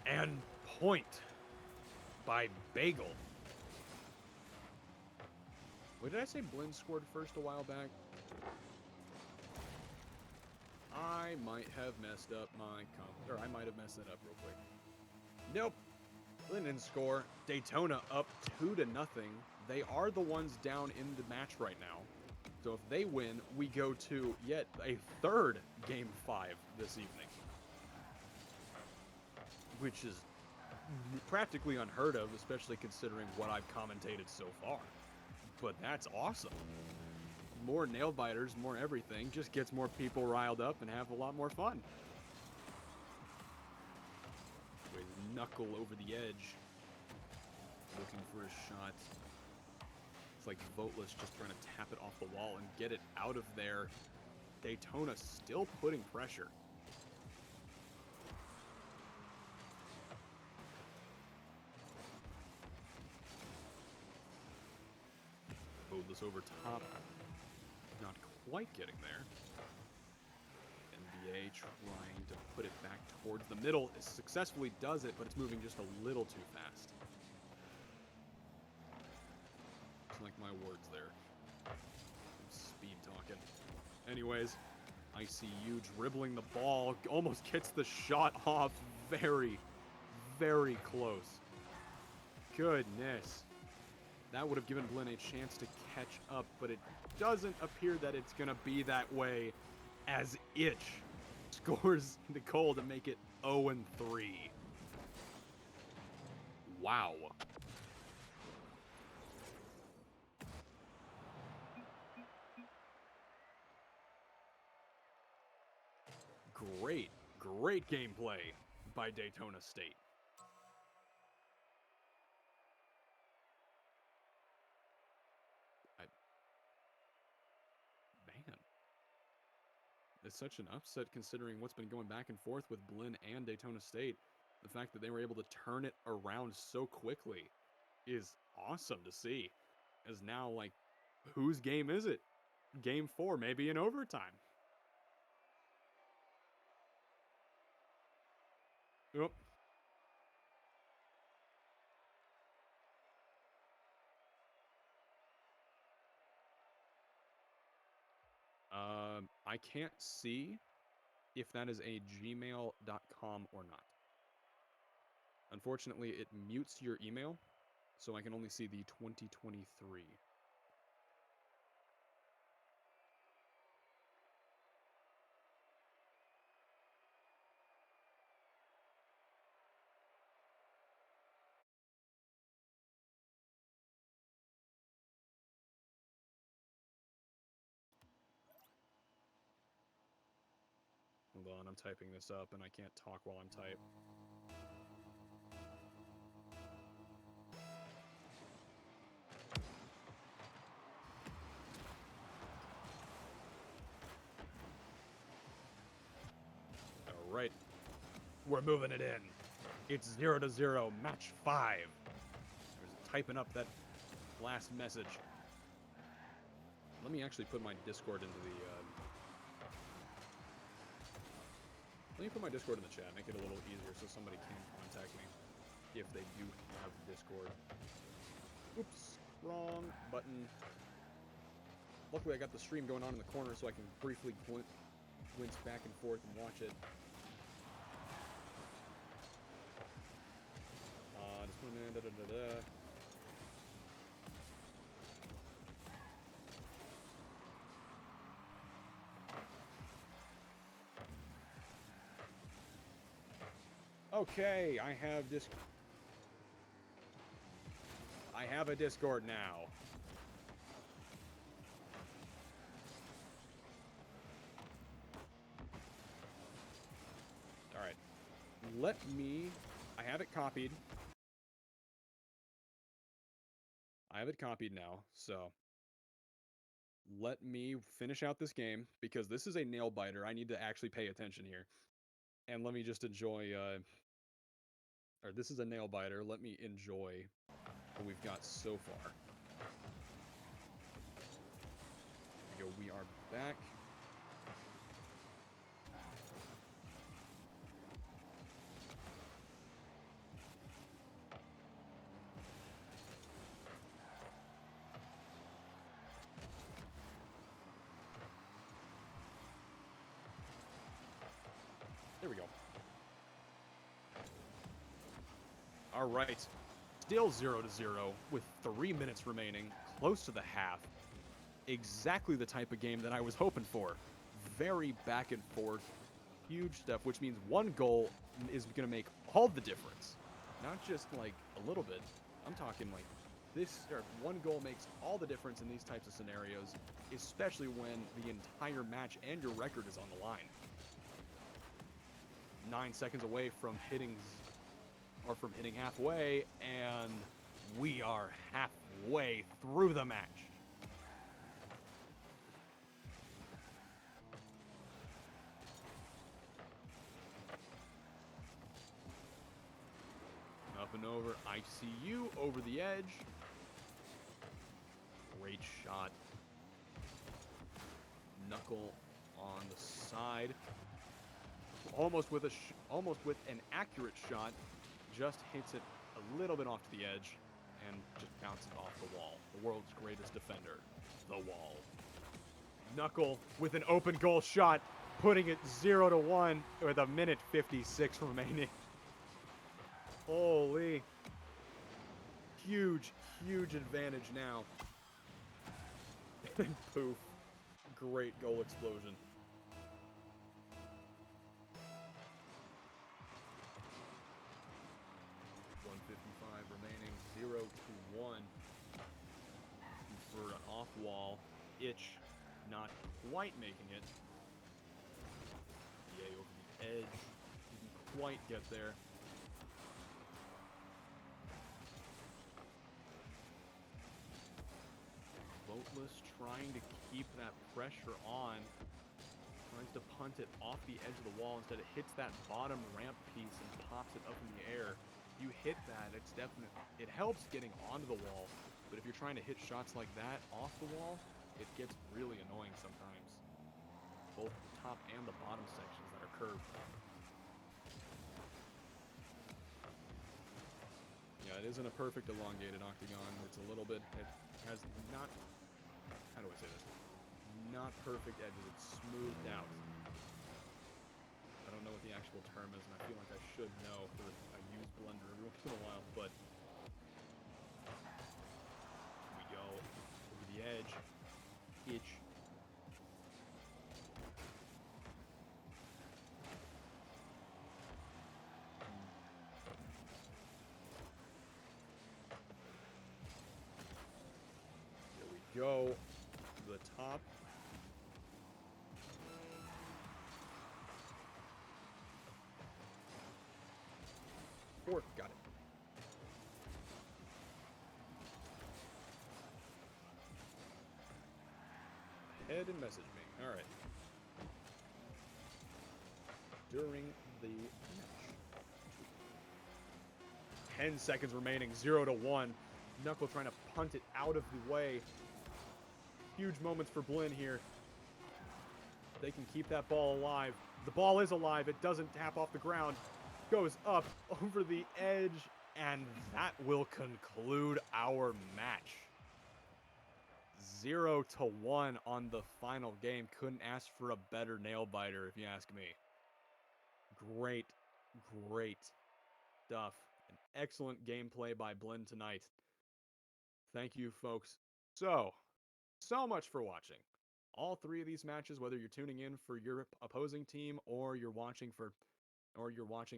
And point by Bagel. Wait, did I say Blinn scored first a while back? I might have messed up or I might have messed that up real quick. Nope. Blinn didn't score. Daytona up 2-0. They are the ones down in the match right now. So if they win, we go to yet a third Game 5 this evening. Which is practically unheard of, especially considering what I've commentated so far. But that's awesome. More nail biters, more everything, just gets more people riled up and have a lot more fun. With Knuckle over the edge, looking for a shot. It's like Voteless just trying to tap it off the wall and get it out of there. Daytona still putting pressure. Voteless over top. Not quite getting there. NBA trying to put it back towards towards the middle. It successfully does it, but it's moving just a little too fast. It's like my words there. I'm speed talking. Anyways, ICU dribbling the ball, almost gets the shot off. Very, very close. Goodness. That would have given Blinn a chance to catch up, but it doesn't appear that it's going to be that way, as Itch scores the goal to make it 0-3. Wow. Great gameplay by Daytona State. Man. It's such an upset considering what's been going back and forth with Blinn and Daytona State. The fact that they were able to turn it around so quickly is awesome to see. As now, like, whose game is it? Game 4, maybe in overtime. Yep. I can't see if that is a gmail.com or not. Unfortunately, it mutes your email, so I can only see the 2023. Hold on, I'm typing this up and I can't talk while I'm typing. Alright. We're moving it in. It's 0-0, match 5. There's typing up that last message. Let me actually put my Discord into the, Let me put my Discord in the chat, make it a little easier so somebody can contact me if they do have Discord. Oops, wrong button. Luckily I got the stream going on in the corner so I can briefly glance back and forth and watch it. Just put in da-da-da-da. Okay, I have a Discord now. All right. I have it copied. I have it copied now, so let me finish out this game because this is a nail biter. I need to actually pay attention here. And let me just enjoy or this is a nail biter. Let me enjoy what we've got so far. Here we go. We are back. There we go. All right. Still 0-0 with 3 minutes remaining, close to the half. Exactly the type of game that I was hoping for. Very back and forth, huge stuff, which means one goal is going to make all the difference. Not just like a little bit. I'm talking like one goal makes all the difference in these types of scenarios, especially when the entire match and your record is on the line. 9 seconds away from hitting halfway, and we are halfway through the match. Up and over, ICU over the edge. Great shot. Knuckle on the side. almost with an accurate shot, just hits it a little bit off to the edge and just bounces off the wall. The world's greatest defender, the wall. Knuckle with an open goal shot, putting it 0-1 with a minute 56 remaining. Holy. Huge, huge advantage now. And poof. Great goal explosion. Remaining, 0-1 for an off wall. Itch not quite making it. Yay, over the edge. Didn't quite get there. Boatless trying to keep that pressure on. Tries to punt it off the edge of the wall. Instead, it hits that bottom ramp piece and pops it up in the air. You hit that, it's definite. It helps getting onto the wall, but if you're trying to hit shots like that off the wall, it gets really annoying sometimes. Both the top and the bottom sections that are curved. Yeah, it isn't a perfect elongated octagon. It's a little bit, it has not, how do I say this? Not perfect edges, it's smoothed out. I don't know what the actual term is, and I feel like I should know, for I use Blender every once in a while, but here we go, over the edge, itch. Here we go, to the top. Fourth, got it. Head and message me. All right. During the match. 10 seconds remaining, 0-1. Knuckle trying to punt it out of the way. Huge moments for Blinn here. They can keep that ball alive. The ball is alive. It doesn't tap off the ground. Goes up over the edge, and that will conclude our match. 0-1 on the final game. Couldn't ask for a better nail biter, if you ask me. Great, great stuff. An excellent gameplay by Blinn tonight. Thank you, folks, so much for watching. All three of these matches, whether you're tuning in for your opposing team or you're watching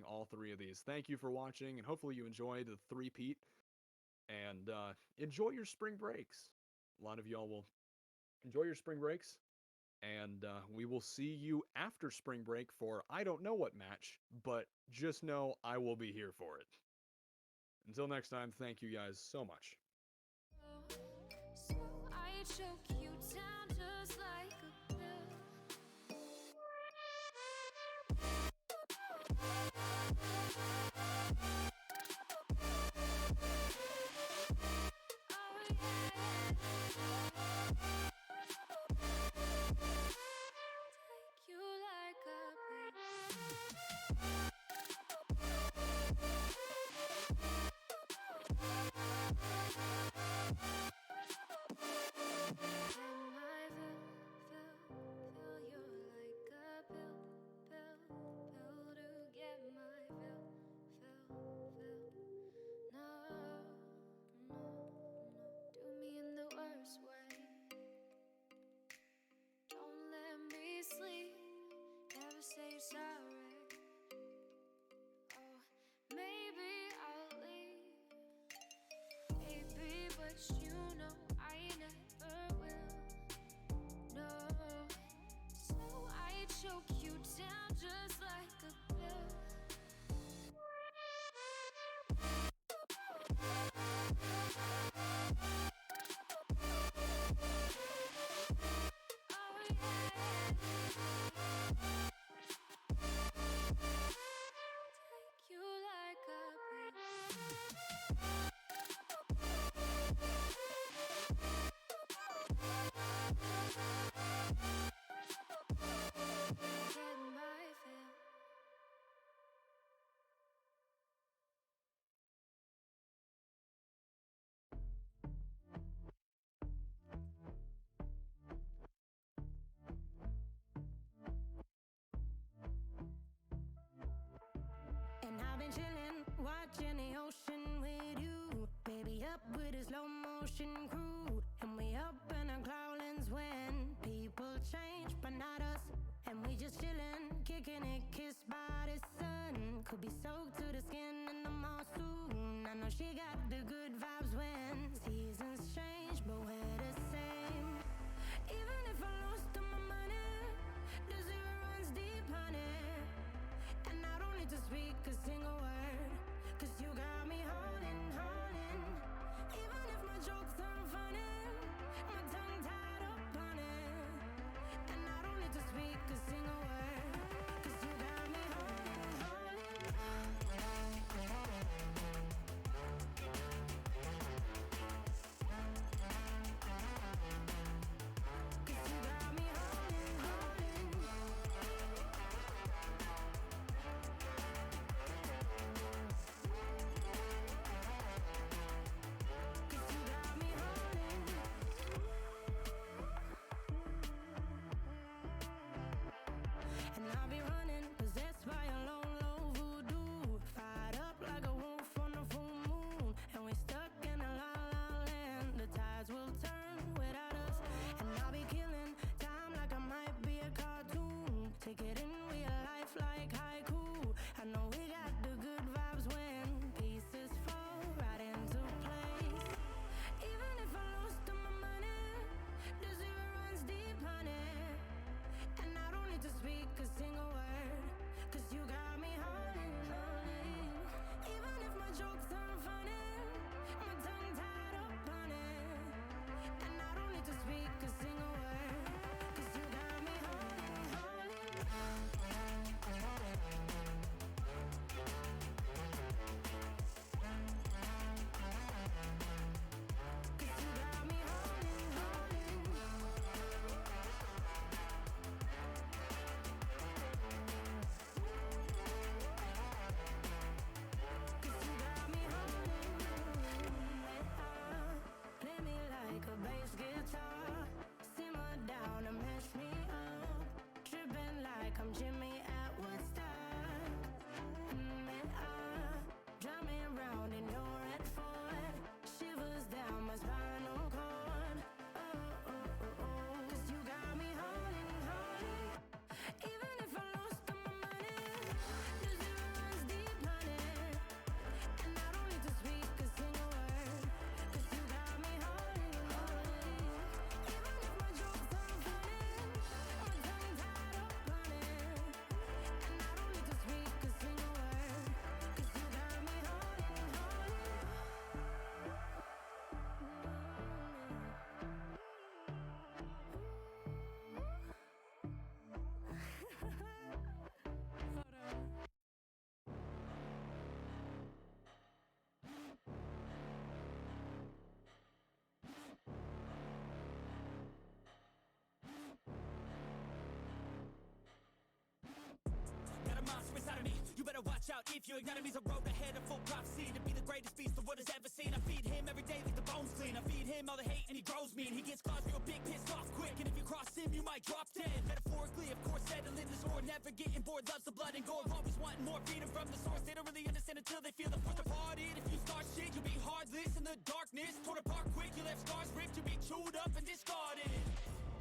all three of these. Thank you for watching, and hopefully you enjoyed the three-peat. And enjoy your spring breaks. A lot of y'all will enjoy your spring breaks. And we will see you after spring break for I don't know what match, but just know I will be here for it. Until next time, thank you guys so much. So I choke you down just like a pill. Take you like a pill. Say you're sorry. Oh, maybe I'll leave, baby, but you know I never will. No, so I choke you down just like a pill. Oh yeah. Take you like a pill. Get my fill. been chillin', watching the ocean with you. Baby up with a slow motion crew. And we up in our cloudlands when people change, but not us. And we just chillin', kicking it, kissed by the sun. Could be soaked to the skin in the mall soon. I know she got the good vibes when seasons change, but we're the same. Even if I lost all my money, the zero runs deep, honey. And I don't need to speak a single word, 'cause you got me holding, holding. Even if my jokes aren't funny, my tongue tied up on it. And I don't need to speak a single word, 'cause you got me holding, holding. 'Cause you got me holding, holding. And I'll be running, possessed by a low, low voodoo. Fired up like a wolf on a full moon. And we stuck in a la la land. The tides will turn without us. And I'll be killing time like I might be a cartoon. Take it in real life like haiku. I know we got the good vibes when pieces fall right into place. Even if I lost all my money, the zero runs deep, honey. And I don't need to speak a single word, 'cause you got me holding, holding. Even if my jokes aren't funny, my tongue tied up on it. And I don't need to speak a single word, 'cause you got me holding, holding. 'Cause you got me holding, holding. Play me like a bass guitar, simmer down and mash me up, tripping like I'm Jimmy at Woodstock. Drive me around in your red Ford, shivers down my spinal cord. Oh, oh, oh, oh. 'Cause you got me holding, holding. Even if I lost all my money, the zero runs deep, honey. And I don't need to speak a single word, 'cause you got me holding, holding. Even if my jokes aren't funny, my tongue tied up on it. And I don't need to speak a single word, 'cause you got me holding, holding. Got a monster inside of me, you better watch out. If your enemy's a road ahead of full prophecy to be the greatest beast the world has ever seen. I feed him every day like the bones clean. I feed him all the hate and he grows mean. He gets claws real big, pissed off quick, and if you cross him you might drop dead. Metaphorically, of course, settling the score, never getting bored, loves the blood and gore, always wanting more freedom from the source. They don't really understand until they feel the force departed. If you start shit, you'll be heartless in the darkness, torn apart quick, you left scars ripped, you'll be chewed up and discarded.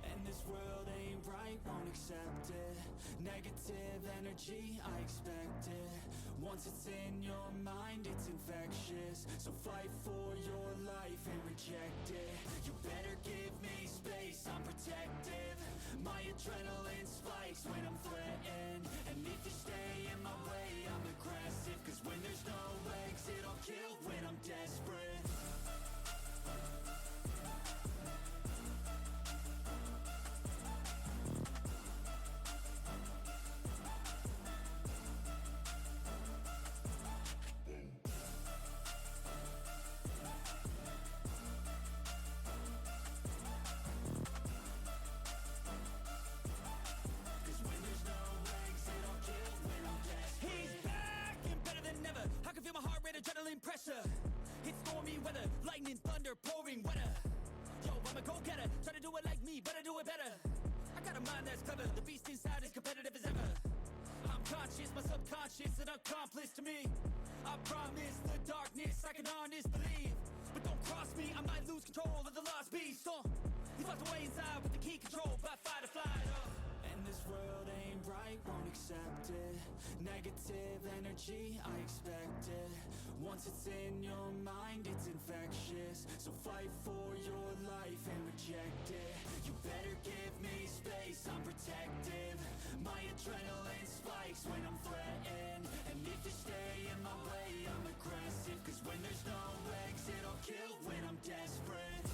And this world ain't right, won't accept it. Negative energy, I expect it. Once it's in your mind, it's infectious. So fight for your life and reject it. You better give me space, I'm protective. My adrenaline spikes when I'm threatened. And if you stay in my way, I'm aggressive. 'Cause when there's no exit, I'll kill when I'm desperate. Adrenaline pressure, it's stormy weather, lightning, thunder, pouring weather. Yo, I'm a go-getter, try to do it like me, but I do it better. I got a mind that's clever, the beast inside is competitive as ever. I'm conscious, my subconscious an accomplice to me. I promise the darkness I can honest believe, but don't cross me, I might lose control of the lost beast. He's locked away inside with the key controlled by fight or flight. And this world ain't right, won't accept it. Negative energy, I expect it. Once it's in your mind, it's infectious. So fight for your life and reject it. You better give me space, I'm protective. My adrenaline spikes when I'm threatened. And if you stay in my way, I'm aggressive. Cause when there's no exit, I'll kill when I'm desperate.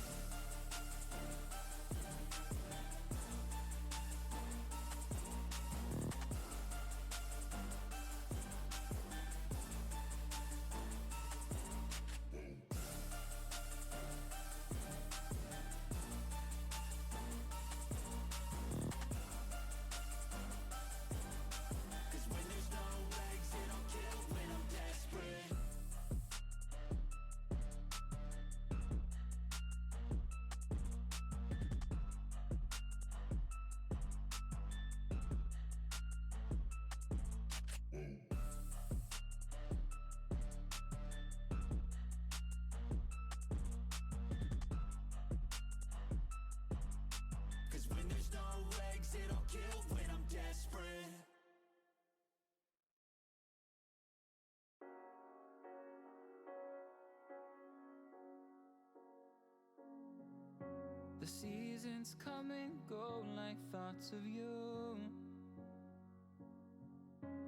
The seasons come and go like thoughts of you.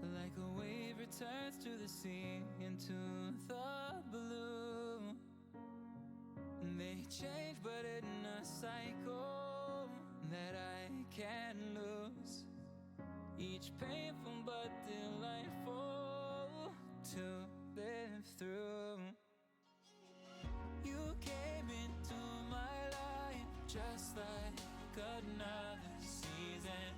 Like a wave returns to the sea, into the blue. They change but in a cycle that I can't lose. Each painful but delightful to live through. You came into my life just like another season.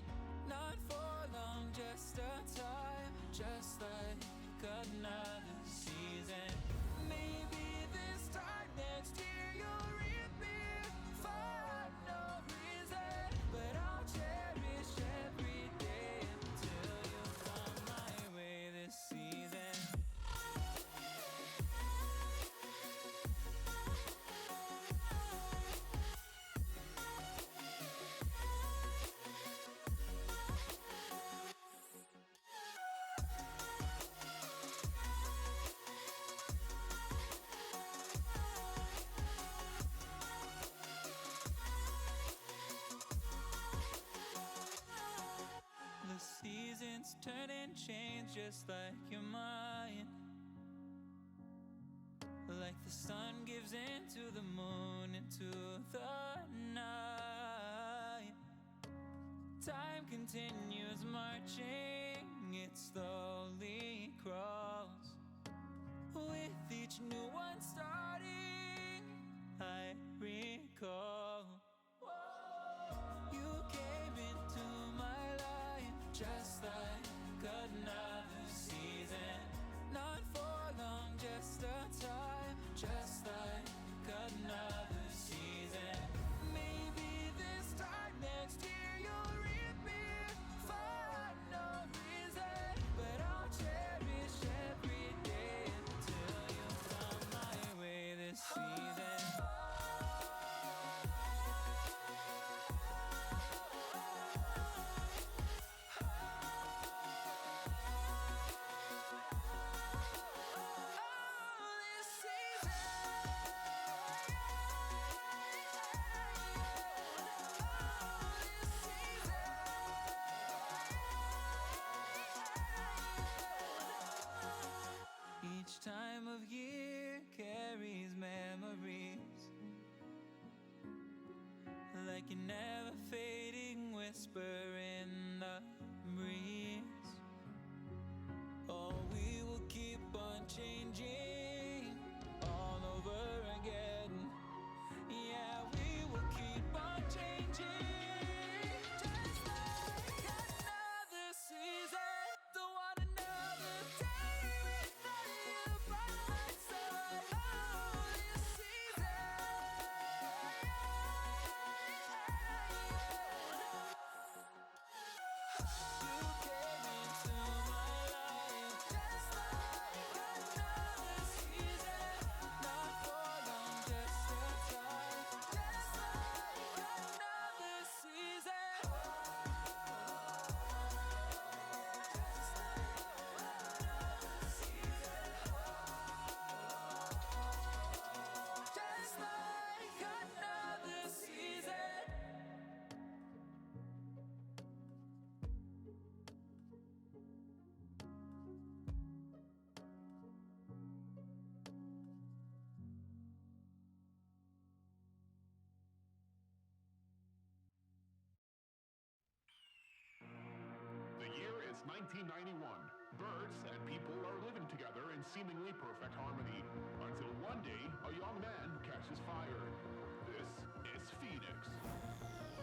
Not for long, just a time, just like another season. Maybe this time next year you'll reappear for no reason, but I'll cherish every day until you come my way this season. The seasons turn and change just like your mind. Like the sun gives into the moon, into the night. Time continues marching, it slowly crawls. With each new one starting, I recall. You came into my life just like another season. Not for long, just a time, just like another season. Maybe this time next year you'll reappear for no reason, but I'll cherish every day until you come my way this season. Each time of year carries memories, like a never fading whisper in the breeze. Oh, we will keep on changing all over again. Yeah, we will keep on changing just like another season. Don't want another day without you by my side. Oh, this season. 1991. Birds and people are living together in seemingly perfect harmony. Until one day, a young man catches fire. This is Phoenix.